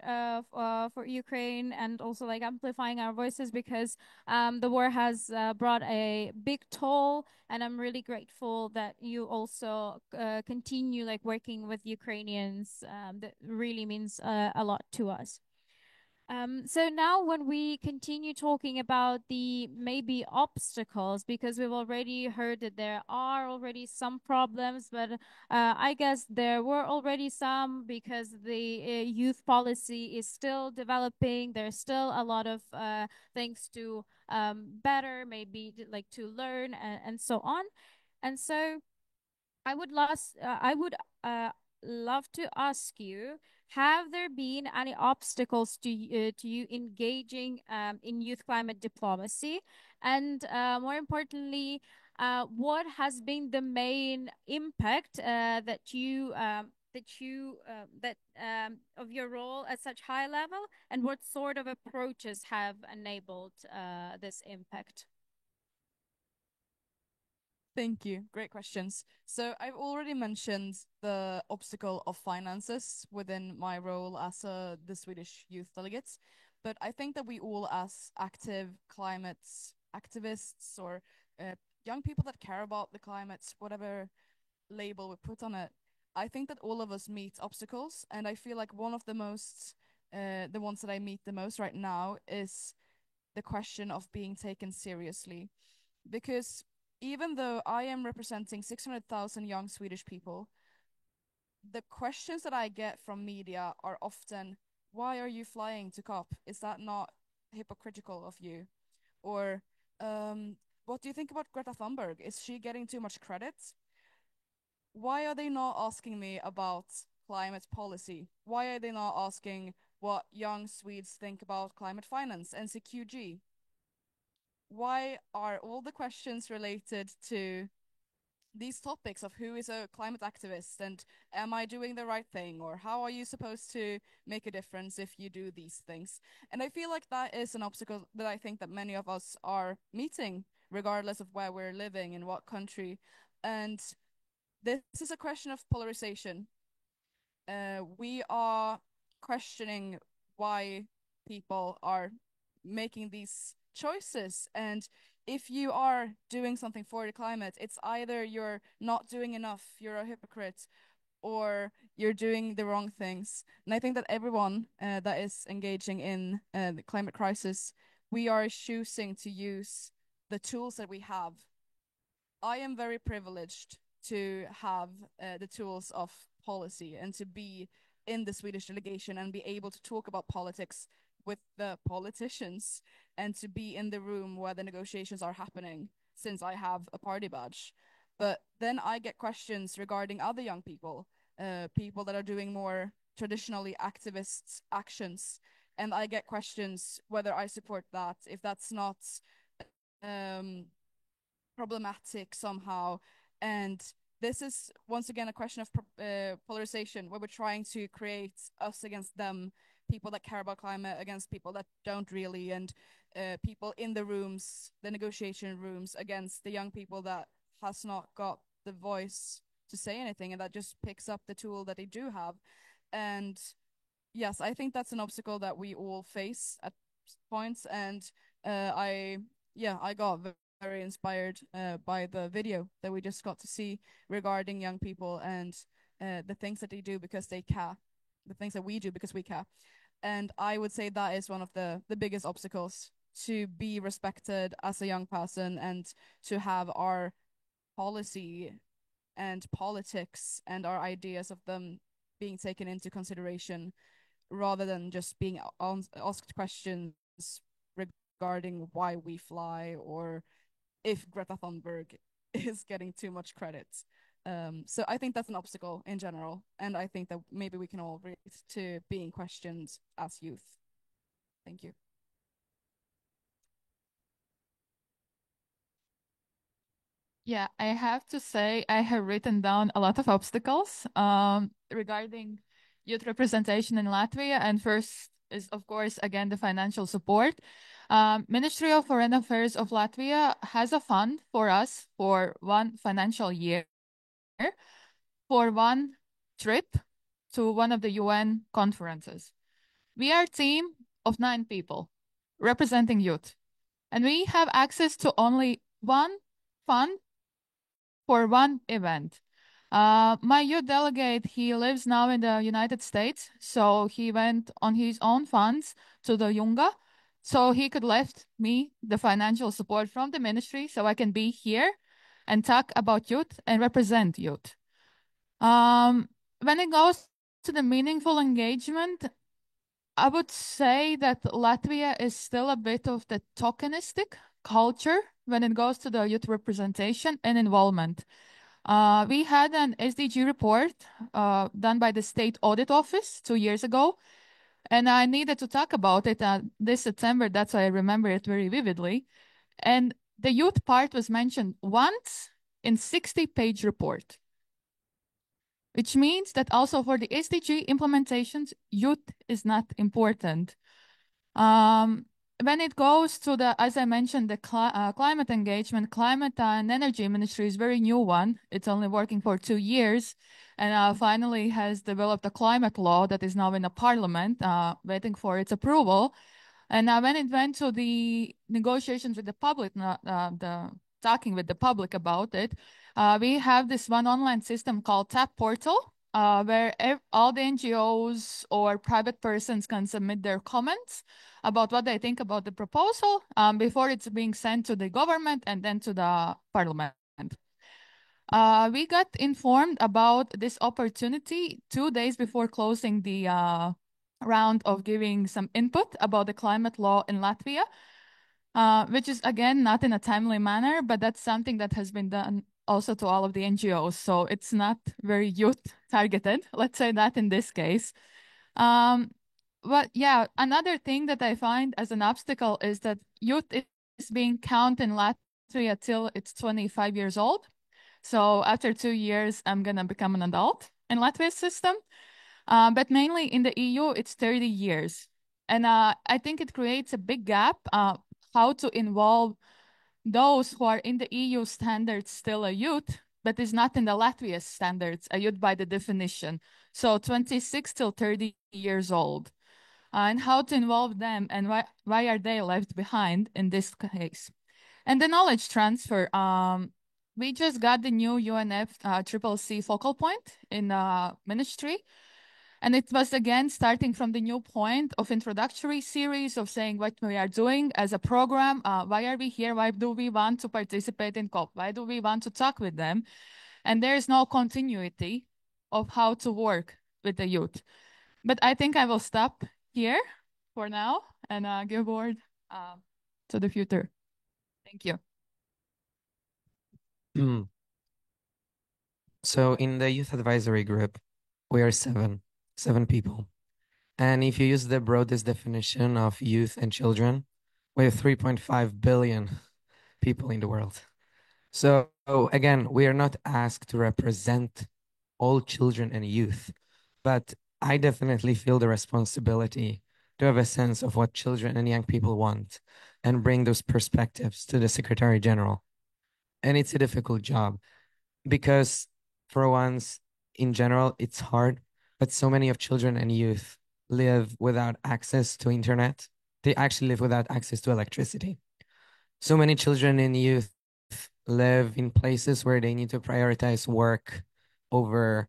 Speaker 8: for Ukraine, and also like amplifying our voices, because the war has brought a big toll, and I'm really grateful that you also continue like working with Ukrainians. That really means a lot to us. So now when we continue talking about the maybe obstacles, because we've already heard that there are already some problems, but I guess there were already some, because the youth policy is still developing. There's still a lot of things to better, maybe like to learn, and so on. And so I would love to ask you, have there been any obstacles to you engaging in youth climate diplomacy? And more importantly, what has been the main impact that of your role at such high level, and what sort of approaches have enabled this impact?
Speaker 7: Thank you. Great questions. So I've already mentioned the obstacle of finances within my role as the Swedish youth delegate, but I think that we all, as active climate activists or young people that care about the climate, whatever label we put on it, I think that all of us meet obstacles, and I feel like one of the most, the ones that I meet the most right now is the question of being taken seriously, because even though I am representing 600,000 young Swedish people, the questions that I get from media are often, why are you flying to COP? Is that not hypocritical of you? Or what do you think about Greta Thunberg? Is she getting too much credit? Why are they not asking me about climate policy? Why are they not asking what young Swedes think about climate finance and CQG? Why are all the questions related to these topics of who is a climate activist, and am I doing the right thing, or how are you supposed to make a difference if you do these things? And I feel like that is an obstacle that I think that many of us are meeting, regardless of where we're living, in what country. And this is a question of polarization. We are questioning why people are making these choices, and if you are doing something for the climate, it's either you're not doing enough, you're a hypocrite, or you're doing the wrong things. And I think that everyone that is engaging in the climate crisis, we are choosing to use the tools that we have. I am very privileged to have the tools of policy and to be in the Swedish delegation and be able to talk about politics with the politicians and to be in the room where the negotiations are happening, since I have a party badge. But then I get questions regarding other young people, people that are doing more traditionally activist actions, and I get questions whether I support that, if that's not problematic somehow. And this is once again a question of polarization, where we're trying to create us against them, people that care about climate against people that don't really, and people in the rooms, the negotiation rooms, against the young people that has not got the voice to say anything, and that just picks up the tool that they do have. And yes, I think that's an obstacle that we all face at points. And I got very inspired by the video that we just got to see regarding young people and the things that they do because they care, the things that we do because we care. And I would say that is one of the biggest obstacles, to be respected as a young person and to have our policy and politics and our ideas of them being taken into consideration, rather than just being asked questions regarding why we fly or if Greta Thunberg is getting too much credit. So I think that's an obstacle in general, and I think that maybe we can all relate to being questioned as youth. Thank you.
Speaker 10: Yeah, I have to say I have written down a lot of obstacles regarding youth representation in Latvia. And first is, of course, again, the financial support. Ministry of Foreign Affairs of Latvia has a fund for us for one financial year for one trip to one of the UN conferences. We are a team of 9 people representing youth, and we have access to only one fund for one event. My youth delegate, he lives now in the United States, so he went on his own funds to the Yunga, so he could left me the financial support from the ministry so I can be here and talk about youth and represent youth. When it goes to the meaningful engagement, I would say that Latvia is still a bit of the tokenistic culture when it goes to the youth representation and involvement. We had an SDG report done by the State Audit Office 2 years ago, and I needed to talk about it this September. That's why I remember it very vividly. And the youth part was mentioned once in 60-page report, which means that also for the SDG implementations, youth is not important. When it goes to the, as I mentioned, the climate engagement, climate and energy ministry is very new one. It's only working for 2 years, and finally has developed a climate law that is now in the parliament, waiting for its approval. And when it went to the negotiations with the public, the talking with the public about it, we have this one online system called TAP Portal, where all the NGOs or private persons can submit their comments about what they think about the proposal before it's being sent to the government and then to the parliament. We got informed about this opportunity 2 days before closing the round of giving some input about the climate law in Latvia, which is, again, not in a timely manner, but that's something that has been done also to all of the NGOs. So it's not very youth targeted, let's say that in this case. But yeah, another thing that I find as an obstacle is that youth is being counted in Latvia till it's 25 years old. So after 2 years, I'm going to become an adult in Latvia's system. But mainly in the EU, it's 30 years. And I think it creates a big gap how to involve those who are in the EU standards still a youth, but is not in the Latvia standards, a youth by the definition. So 26 till 30 years old. And how to involve them and why are they left behind in this case. And the knowledge transfer. We just got the new UNFCCC focal point in ministry. And it was, again, starting from the new point of introductory series of saying what we are doing as a program. Why are we here? Why do we want to participate in COP? Why do we want to talk with them? And there is no continuity of how to work with the youth. But I think I will stop here for now and give word to the future. Thank you.
Speaker 9: So in the youth advisory group, we are seven people. And if you use the broadest definition of youth and children, we have 3.5 billion people in the world. So again, we are not asked to represent all children and youth, but I definitely feel the responsibility to have a sense of what children and young people want and bring those perspectives to the Secretary General. And it's a difficult job because for once, in general, it's hard, but so many of children and youth live without access to internet. They actually live without access to electricity. So many children and youth live in places where they need to prioritize work over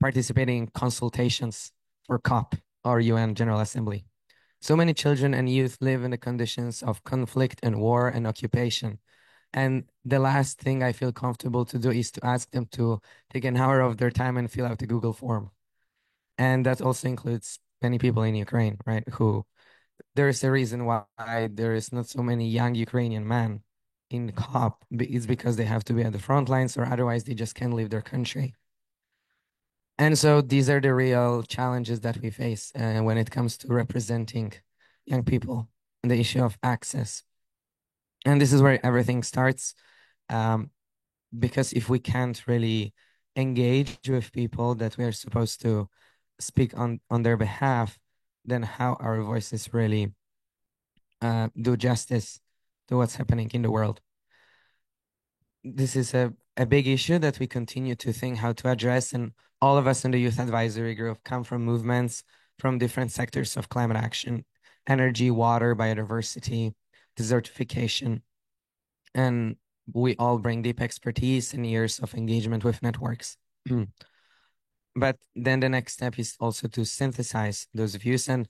Speaker 9: participating in consultations for COP or UN General Assembly. So many children and youth live in the conditions of conflict and war and occupation. And the last thing I feel comfortable to do is to ask them to take an hour of their time and fill out a Google form. And that also includes many people in Ukraine, right? There is a reason why there is not so many young Ukrainian men in COP, it's because they have to be at the front lines, or otherwise they just can't leave their country. And so these are the real challenges that we face when it comes to representing young people and the issue of access. And this is where everything starts, because if we can't really engage with people that we are supposed to speak on their behalf, then how our voices really do justice to what's happening in the world. This is a big issue that we continue to think how to address, and all of us in the Youth Advisory Group come from movements from different sectors of climate action: energy, water, biodiversity, desertification, and we all bring deep expertise and years of engagement with networks. But then the next step is also to synthesize those views, and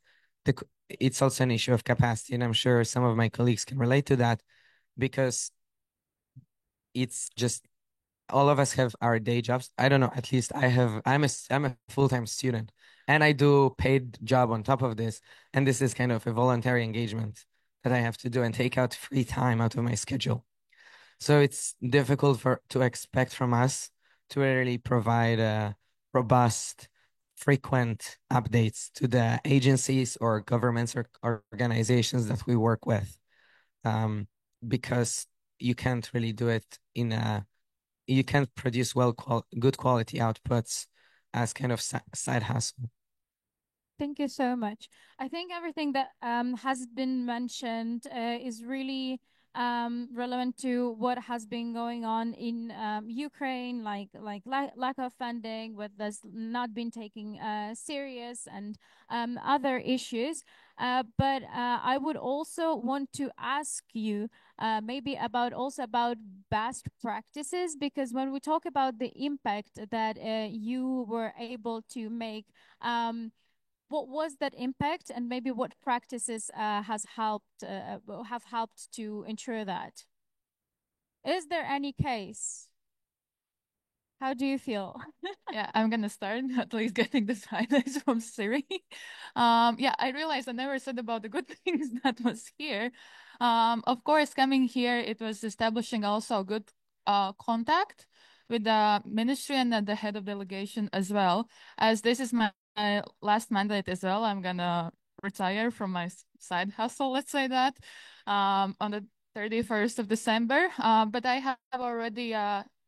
Speaker 9: it's also an issue of capacity, and I'm sure some of my colleagues can relate to that, because it's just all of us have our day jobs. I don't know, at least I'm a full-time student, and I do paid job on top of this, and this is kind of a voluntary engagement that I have to do and take out free time out of my schedule. So it's difficult to expect from us to really provide robust, frequent updates to the agencies or governments or organizations that we work with, because you can't really do it you can't produce good quality outputs as kind of side hustle.
Speaker 8: Thank you so much. I think everything that has been mentioned is really relevant to what has been going on in Ukraine, like lack of funding, with this not being taken serious, and other issues. But I would also want to ask you maybe about best practices, because when we talk about the impact that you were able to make, what was that impact, and maybe what practices have helped to ensure that? Is there any case? How do you feel?
Speaker 10: Yeah, I'm gonna start at least getting this highlights from Siri. Yeah, I realized I never said about the good things that was here. Of course, coming here, it was establishing also a good contact with the ministry and the head of delegation as well. As this is my last mandate as well, I'm gonna retire from my side hustle, let's say that, on the 31st of December. But I have already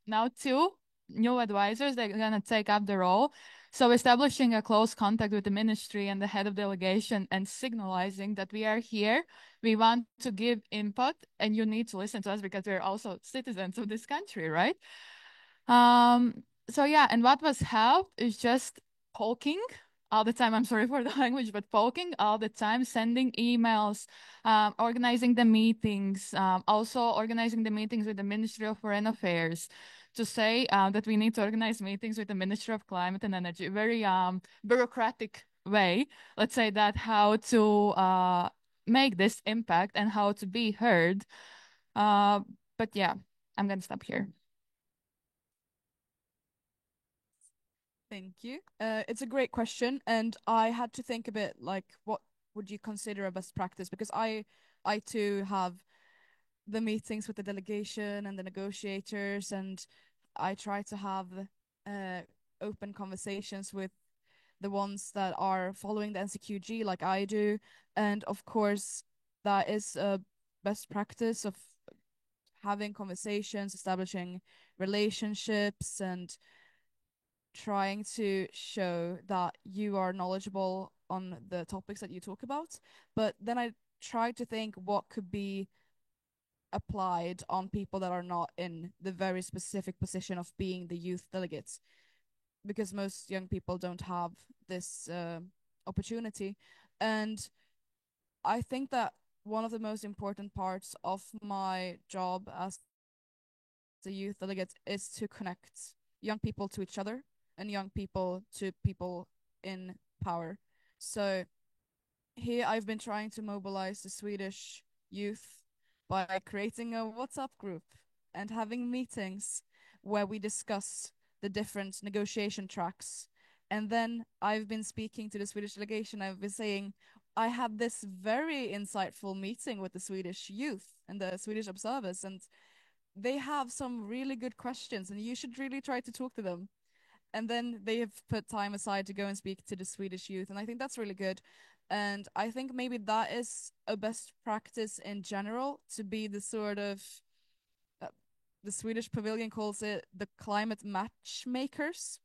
Speaker 10: now 2 new advisors that are going to take up the role. So establishing a close contact with the ministry and the head of delegation and signalizing that we are here, we want to give input, and you need to listen to us because we're also citizens of this country, right? So yeah, and what was helped is just poking all the time. I'm sorry for the language, but poking all the time, sending emails, organizing the meetings, also organizing the meetings with the Ministry of Foreign Affairs, to say that we need to organize meetings with the Ministry of Climate and Energy. Very bureaucratic way, let's say that, how to make this impact and how to be heard. But yeah, I'm gonna stop here.
Speaker 7: Thank you. It's a great question, and I had to think a bit like, what would you consider a best practice? Because I too have the meetings with the delegation and the negotiators, and I try to have open conversations with the ones that are following the NCQG like I do. And of course, that is a best practice of having conversations, establishing relationships, and trying to show that you are knowledgeable on the topics that you talk about. But then I try to think what could be applied on people that are not in the very specific position of being the youth delegates, because most young people don't have this opportunity. And I think that one of the most important parts of my job as the youth delegate is to connect young people to each other and young people to people in power. So here I've been trying to mobilize the Swedish youth by creating a WhatsApp group and having meetings where we discuss the different negotiation tracks. And then I've been speaking to the Swedish delegation. I've been saying, I had this very insightful meeting with the Swedish youth and the Swedish observers, and they have some really good questions, and you should really try to talk to them. And then they have put time aside to go and speak to the Swedish youth, and I think that's really good. And I think maybe that is a best practice in general, to be the sort of the Swedish pavilion calls it the climate matchmakers.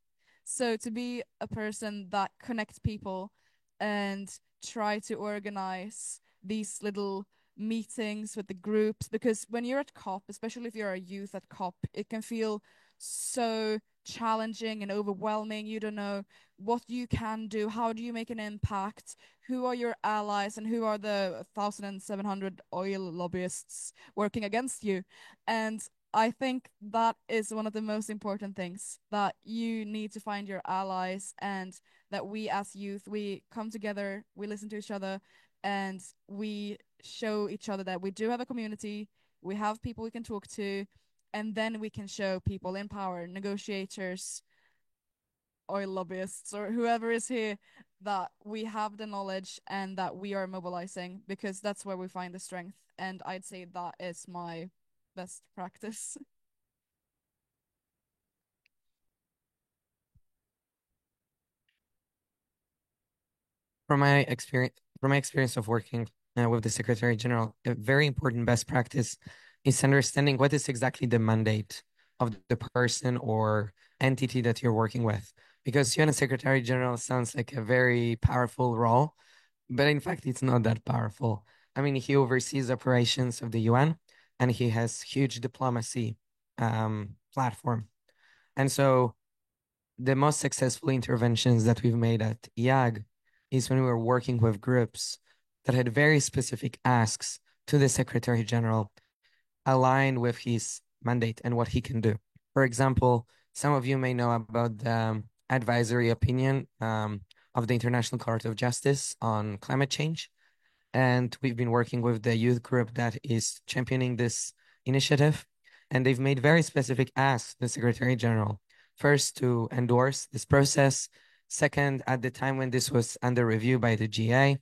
Speaker 7: So to be a person that connects people and try to organize these little meetings with the groups, because when you're at COP, especially if you're a youth at COP, it can feel so challenging and overwhelming. You don't know what you can do, how do you make an impact, who are your allies, and who are the 1,700 oil lobbyists working against you. And I think that is one of the most important things, that you need to find your allies, and that we as youth, we come together, we listen to each other, and we show each other that we do have a community, we have people we can talk to, and then we can show people in power, negotiators, oil lobbyists, or whoever is here, that we have the knowledge and that we are mobilizing, because that's where we find the strength. And I'd say that is my best practice.
Speaker 9: From my experience of working with the Secretary General, a very important best practice is understanding what is exactly the mandate of the person or entity that you're working with. Because UN Secretary General sounds like a very powerful role, but in fact, it's not that powerful. I mean, he oversees operations of the UN, and he has huge diplomacy platform. And so the most successful interventions that we've made at IAG is when we were working with groups that had very specific asks to the Secretary General, aligned with his mandate and what he can do. For example, some of you may know about the advisory opinion of the International Court of Justice on climate change. And we've been working with the youth group that is championing this initiative. And they've made very specific asks to the Secretary General. First, to endorse this process. Second, at the time when this was under review by the GA,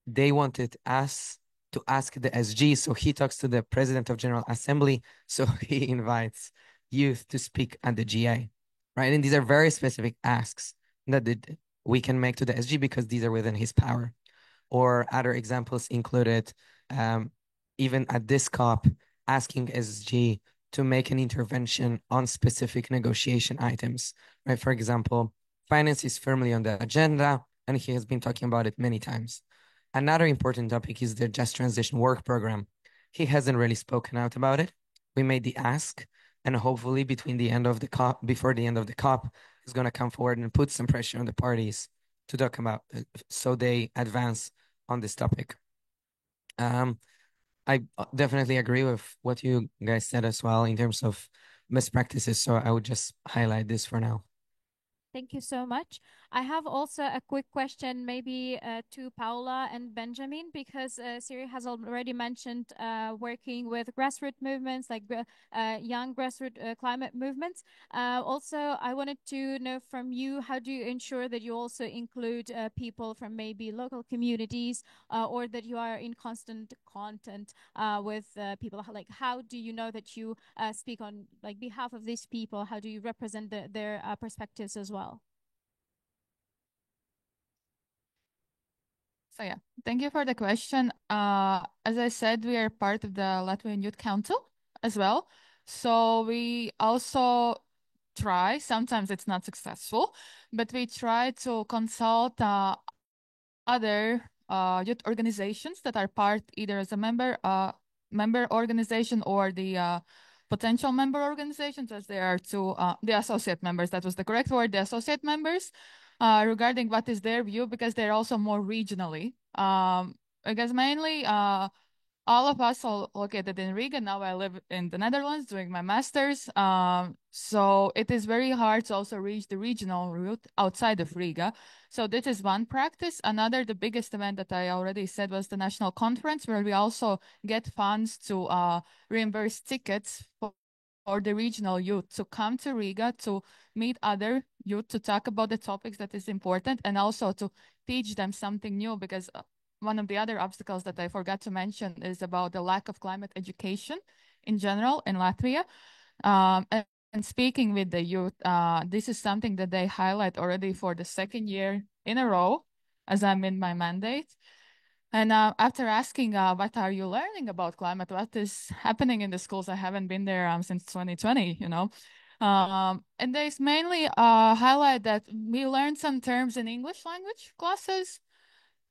Speaker 9: they wanted us to ask the SG. So he talks to the President of General Assembly. So he invites youth to speak at the GA, right? And these are very specific asks that we can make to the SG because these are within his power. Or other examples included, even at this COP, asking SG to make an intervention on specific negotiation items, right? For example, finance is firmly on the agenda, and he has been talking about it many times. Another important topic is the Just Transition Work Program. He hasn't really spoken out about it. We made the ask, and hopefully before the end of the COP, he's going to come forward and put some pressure on the parties to talk about so they advance on this topic. I definitely agree with what you guys said as well in terms of best practices. So I would just highlight this for now.
Speaker 8: Thank you so much. I have also a quick question, maybe to Paula and Benjamin, because Siri has already mentioned working with grassroots movements, like young grassroots climate movements. Also, I wanted to know from you, how do you ensure that you also include people from maybe local communities, or that you are in constant contact with people? Like, how do you know that you speak on like behalf of these people? How do you represent their perspectives as well?
Speaker 10: So yeah, thank you for the question. As I said, we are part of the Latvian Youth Council as well. So we also try, sometimes it's not successful, but we try to consult other youth organizations that are part either as a member organization or the potential member organizations, as they are two, the associate members, that was the correct word, the associate members. Regarding what is their view, because they're also more regionally. Because mainly all of us are located in Riga. Now I live in the Netherlands doing my master's. So it is very hard to also reach the regional route outside of Riga. So this is one practice. Another, the biggest event that I already said, was the national conference, where we also get funds to reimburse tickets or the regional youth to come to Riga to meet other youth to talk about the topics that is important and also to teach them something new, because one of the other obstacles that I forgot to mention is about the lack of climate education in general in Latvia. And speaking with the youth, this is something that they highlight already for the second year in a row as I'm in my mandate. And after asking, what are you learning about climate? What is happening in the schools? I haven't been there since 2020, you know. And they mainly highlight that we learned some terms in English language classes.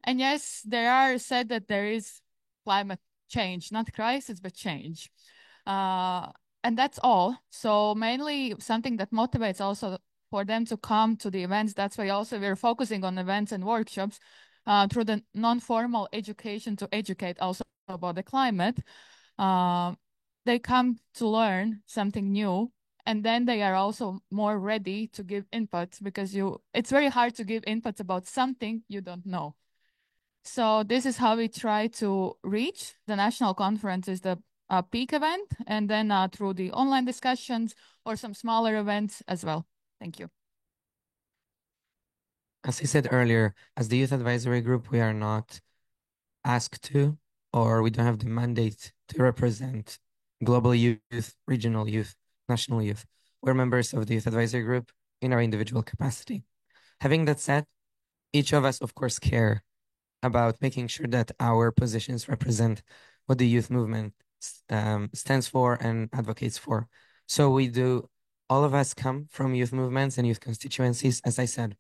Speaker 10: And yes, there are said that there is climate change, not crisis, but change. And that's all. So mainly something that motivates also for them to come to the events. That's why also we're focusing on events and workshops through the non-formal education to educate also about the climate. They come to learn something new, and then they are also more ready to give inputs, because it's very hard to give inputs about something you don't know. So this is how we try to reach the national conference, is the peak event, and then through the online discussions or some smaller events as well. Thank you.
Speaker 9: As I said earlier, as the Youth Advisory Group, we are not asked to, or we don't have the mandate to represent global youth, regional youth, national youth. We're members of the Youth Advisory Group in our individual capacity. Having that said, each of us, of course, care about making sure that our positions represent what the youth movement stands for and advocates for. So all of us come from youth movements and youth constituencies, as I said,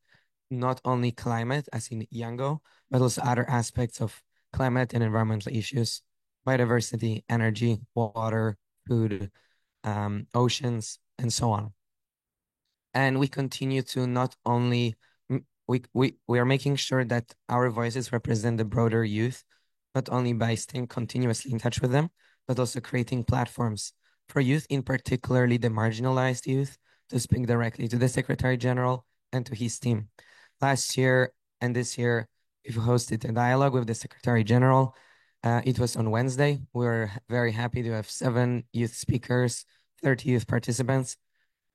Speaker 9: not only climate, as in Yango, but also other aspects of climate and environmental issues, biodiversity, energy, water, food, oceans, and so on. And we continue to not only, we are making sure that our voices represent the broader youth, not only by staying continuously in touch with them, but also creating platforms for youth, in particularly the marginalized youth, to speak directly to the Secretary General and to his team. Last year and this year, we've hosted a dialogue with the Secretary General. It was on Wednesday. We're very happy to have 7 youth speakers, 30 youth participants.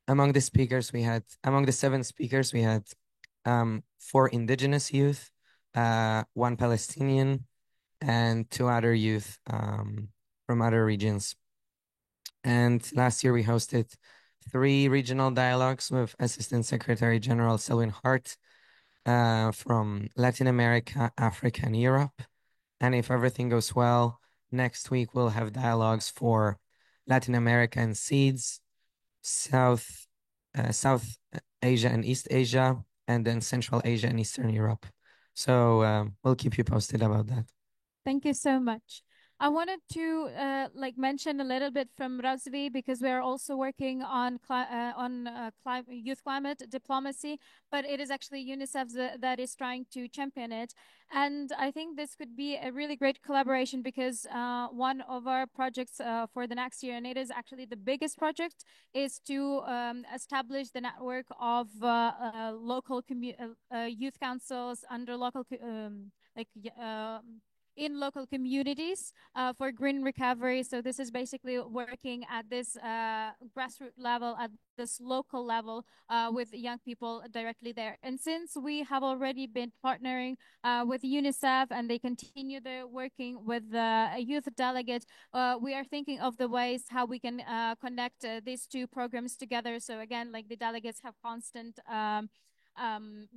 Speaker 9: Among the 7 speakers, we had 4 indigenous youth, 1 Palestinian, and 2 other youth from other regions. And last year we hosted 3 regional dialogues with Assistant Secretary General Selwyn Hart from Latin America, Africa, and Europe. And if everything goes well, next week we'll have dialogues for Latin America and SEEDS, South Asia and East Asia, and then Central Asia and Eastern Europe. So we'll keep you posted about that.
Speaker 8: Thank you so much. I wanted to mention a little bit from Razvi, because we are also working on youth climate diplomacy, but it is actually UNICEF that is trying to champion it. And I think this could be a really great collaboration, because one of our projects for the next year, and it is actually the biggest project, is to establish the network of local youth councils under local in local communities for green recovery. So this is basically working at this grassroots level, at this local level with young people directly there. And since we have already been partnering with UNICEF, and they continue their working with the youth delegate, we are thinking of the ways how we can connect these 2 programs together. So again, the delegates have constant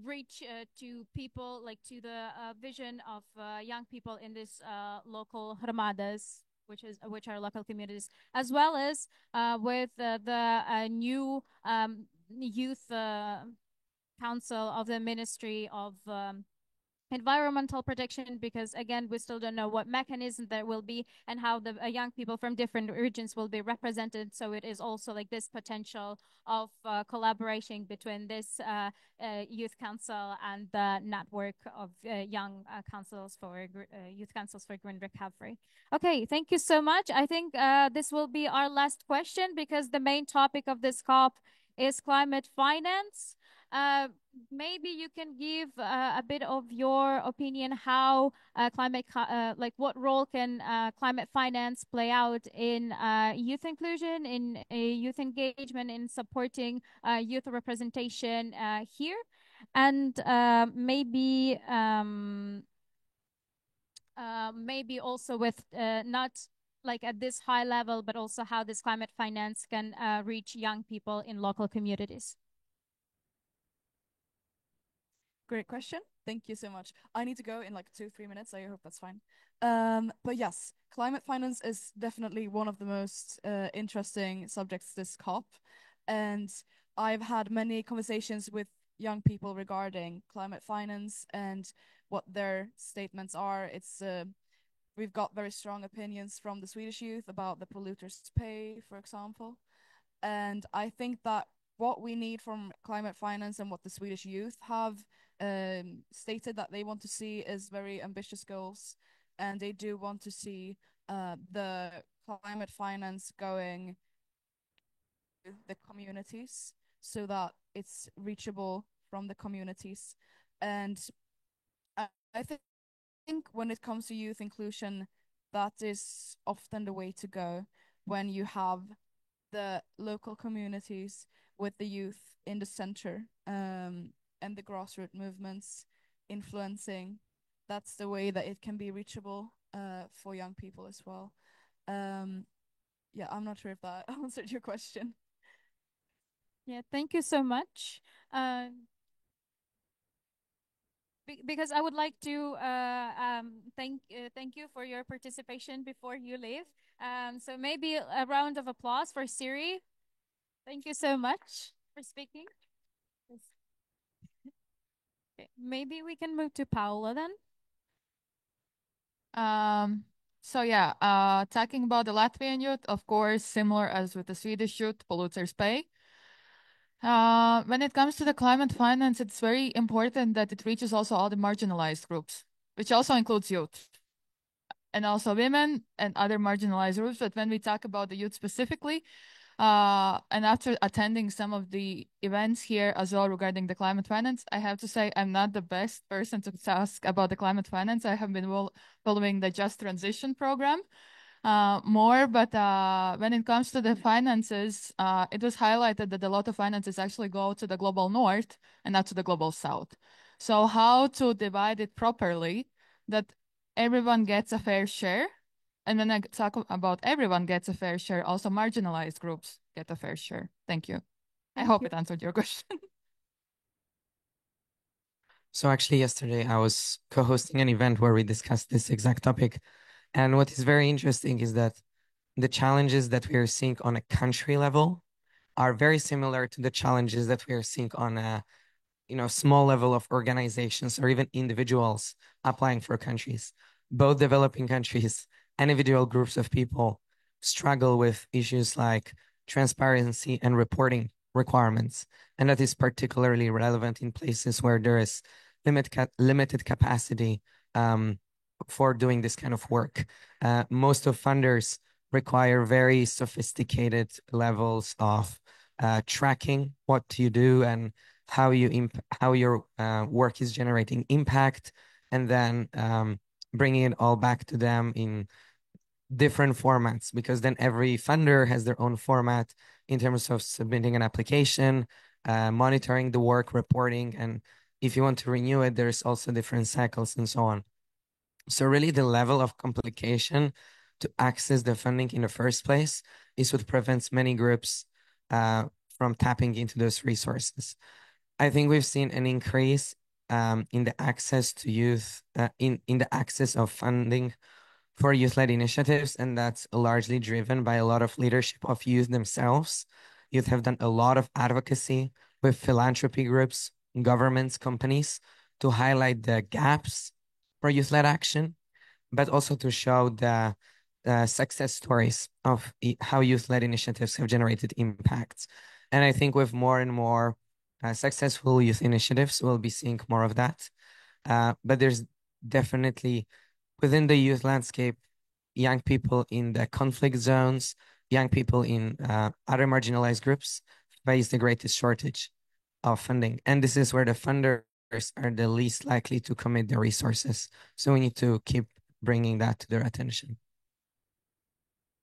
Speaker 8: reach to people, to the vision of young people in this local Ramadas, which are local communities, as well as with the new youth council of the Ministry of environmental protection, because again, we still don't know what mechanism there will be and how the young people from different regions will be represented. So it is also this potential of collaboration between this youth council and the network of young councils for youth councils for green recovery. Okay, thank you so much. I think this will be our last question, because the main topic of this COP is climate finance. maybe you can give a bit of your opinion how like what role can climate finance play out in youth inclusion, in youth engagement, in supporting youth representation here, and maybe also with not like at this high level, but also how this climate finance can reach young people in local communities.
Speaker 7: Great question. Thank you so much. I need to go in like 2-3 minutes. I hope that's fine. But yes, climate finance is definitely one of the most interesting subjects this COP. And I've had many conversations with young people regarding climate finance and what their statements are. We've got very strong opinions from the Swedish youth about the polluters pay, for example. And I think that what we need from climate finance and what the Swedish youth have stated that they want to see is very ambitious goals, and they do want to see the climate finance going to the communities so that it's reachable from the communities. And I think when it comes to youth inclusion, that is often the way to go when you have the local communities with the youth in the center, and the grassroots movements influencing. That's the way that it can be reachable for young people as well. Yeah, I'm not sure if that answered your question.
Speaker 8: Yeah, thank you so much. Because I would like to thank you for your participation before you leave. So maybe a round of applause for Siri. Thank you so much for speaking. Okay, maybe we can move to Paula then.
Speaker 10: So yeah, talking about the Latvian youth, of course, similar as with the Swedish youth, polluters pay. When it comes to the climate finance, it's very important that it reaches also all the marginalized groups, which also includes youth and also women and other marginalized groups. But when we talk about the youth specifically, and after attending some of the events here as well regarding the climate finance, I have to say I'm not the best person to ask about the climate finance. I have been following the Just Transition program more, but when it comes to the finances, it was highlighted that a lot of finances actually go to the global north and not to the global south. So how to divide it properly that everyone gets a fair share? And when I talk about everyone gets a fair share, also marginalized groups get a fair share. Thank you. I hope it answered your question.
Speaker 9: So actually yesterday I was co-hosting an event where we discussed this exact topic. And what is very interesting is that the challenges that we are seeing on a country level are very similar to the challenges that we are seeing on a small level of organizations or even individuals applying for countries. Both developing countries and individual groups of people struggle with issues like transparency and reporting requirements. And that is particularly relevant in places where there is limited capacity for doing this kind of work. Most of funders require very sophisticated levels of tracking what you do and how your work is generating impact, and then bringing it all back to them in different formats, because then every funder has their own format in terms of submitting an application, monitoring the work, reporting, and if you want to renew it, there's also different cycles and so on. So really the level of complication to access the funding in the first place is what prevents many groups from tapping into those resources. I think we've seen an increase in the access to youth, in the access of funding for youth-led initiatives, and that's largely driven by a lot of leadership of youth themselves. Youth have done a lot of advocacy with philanthropy groups, governments, companies to highlight the gaps for youth-led action, but also to show the success stories of how youth-led initiatives have generated impacts. And I think with more and more successful youth initiatives, we'll be seeing more of that. But there's definitely, within the youth landscape, young people in the conflict zones, young people in other marginalized groups face the greatest shortage. of funding. And this is where the funders are the least likely to commit the resources. So we need to keep bringing that to their attention.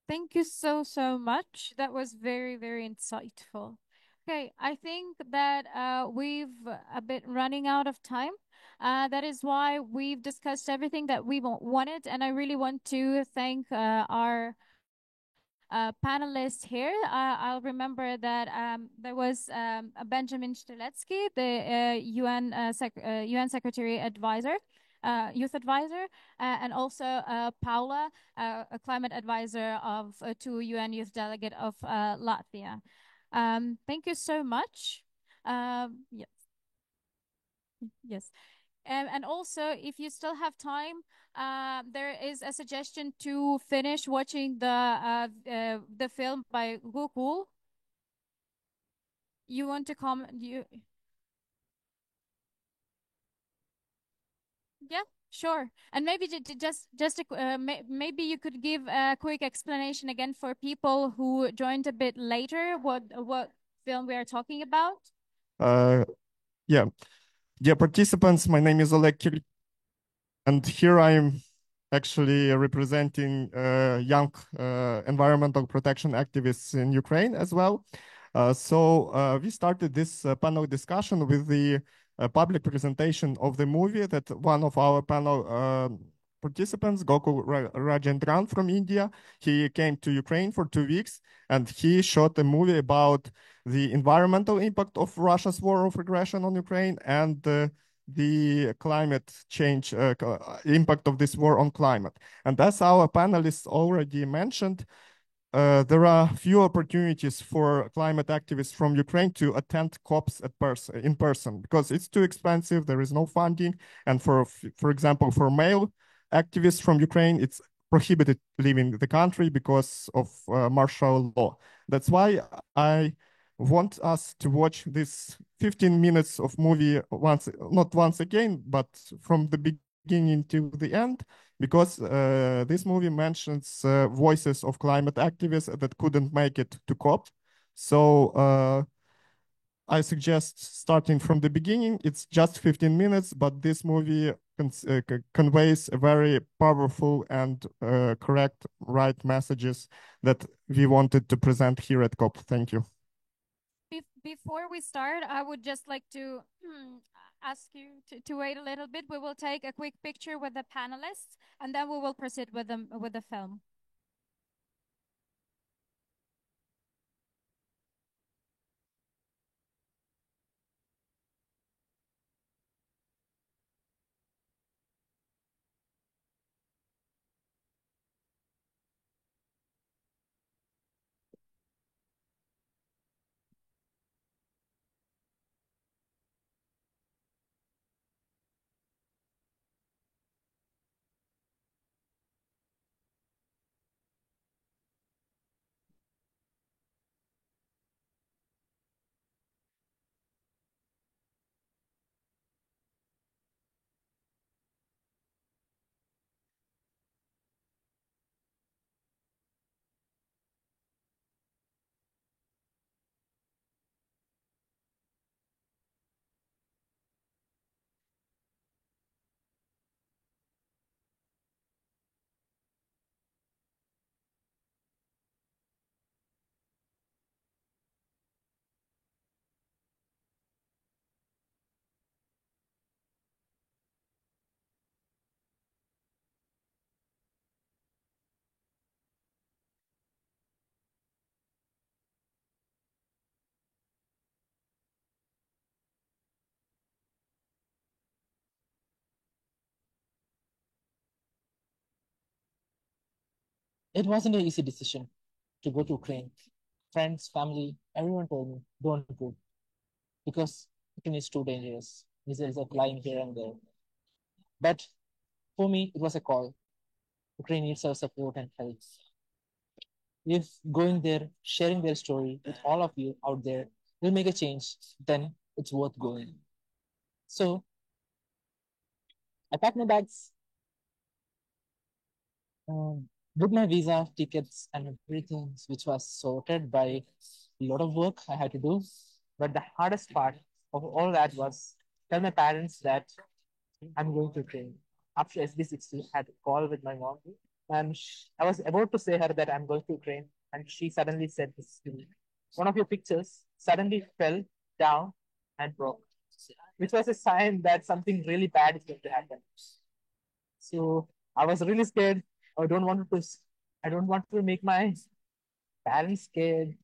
Speaker 8: Thank you so, so much. That was very, very insightful. Okay, I think that we've a bit running out of time. That is why we've discussed everything that we wanted, and I really want to thank our panelists here. I'll remember that there was Benjamin Steletsky, the UN Secretary Advisor, Youth Advisor, and also Paula, a climate advisor to UN Youth Delegate of Latvia. Thank you so much. Yes. Yes. And also, if you still have time, there is a suggestion to finish watching the film by Gokul. You want to comment? Yeah, sure. And maybe maybe you could give a quick explanation again for people who joined a bit later what film we are talking about.
Speaker 4: Yeah. Dear participants, my name is Oleg Kiril, and here I'm actually representing young environmental protection activists in Ukraine as well. So we started this panel discussion with the public presentation of the movie that one of our panel participants, Gokul Rajendran from India, he came to Ukraine for 2 weeks and he shot a movie about the environmental impact of Russia's war of aggression on Ukraine and the climate change impact of this war on climate. And as our panelists already mentioned, there are few opportunities for climate activists from Ukraine to attend COPs in person because it's too expensive, there is no funding, and for example, for male activists from Ukraine, it's prohibited leaving the country because of martial law. That's why I want us to watch this 15 minutes of movie not once again, but from the beginning to the end, because this movie mentions voices of climate activists that couldn't make it to COP. So I suggest starting from the beginning. It's just 15 minutes, but this movie conveys a very powerful and correct, right messages that we wanted to present here at COP. Thank you.
Speaker 8: Before we start, I would just like to ask you to wait a little bit. We will take a quick picture with the panelists, and then we will proceed with the film.
Speaker 5: It wasn't an easy decision to go to Ukraine. Friends, family, everyone told me, don't go, because Ukraine is too dangerous. Missiles are flying here and there. But for me, it was a call. Ukraine needs our support and help. If going there, sharing their story with all of you out there will make a change, then it's worth going. So I packed my bags, booked my visa, tickets, and everything, which was sorted by a lot of work I had to do. But the hardest part of all that was tell my parents that I'm going to Ukraine. After SB60, I had a call with my mom, and I was about to say her that I'm going to Ukraine, and she suddenly said this to me. One of your pictures suddenly fell down and broke, which was a sign that something really bad is going to happen. So I was really scared. I don't want to make my parents scared.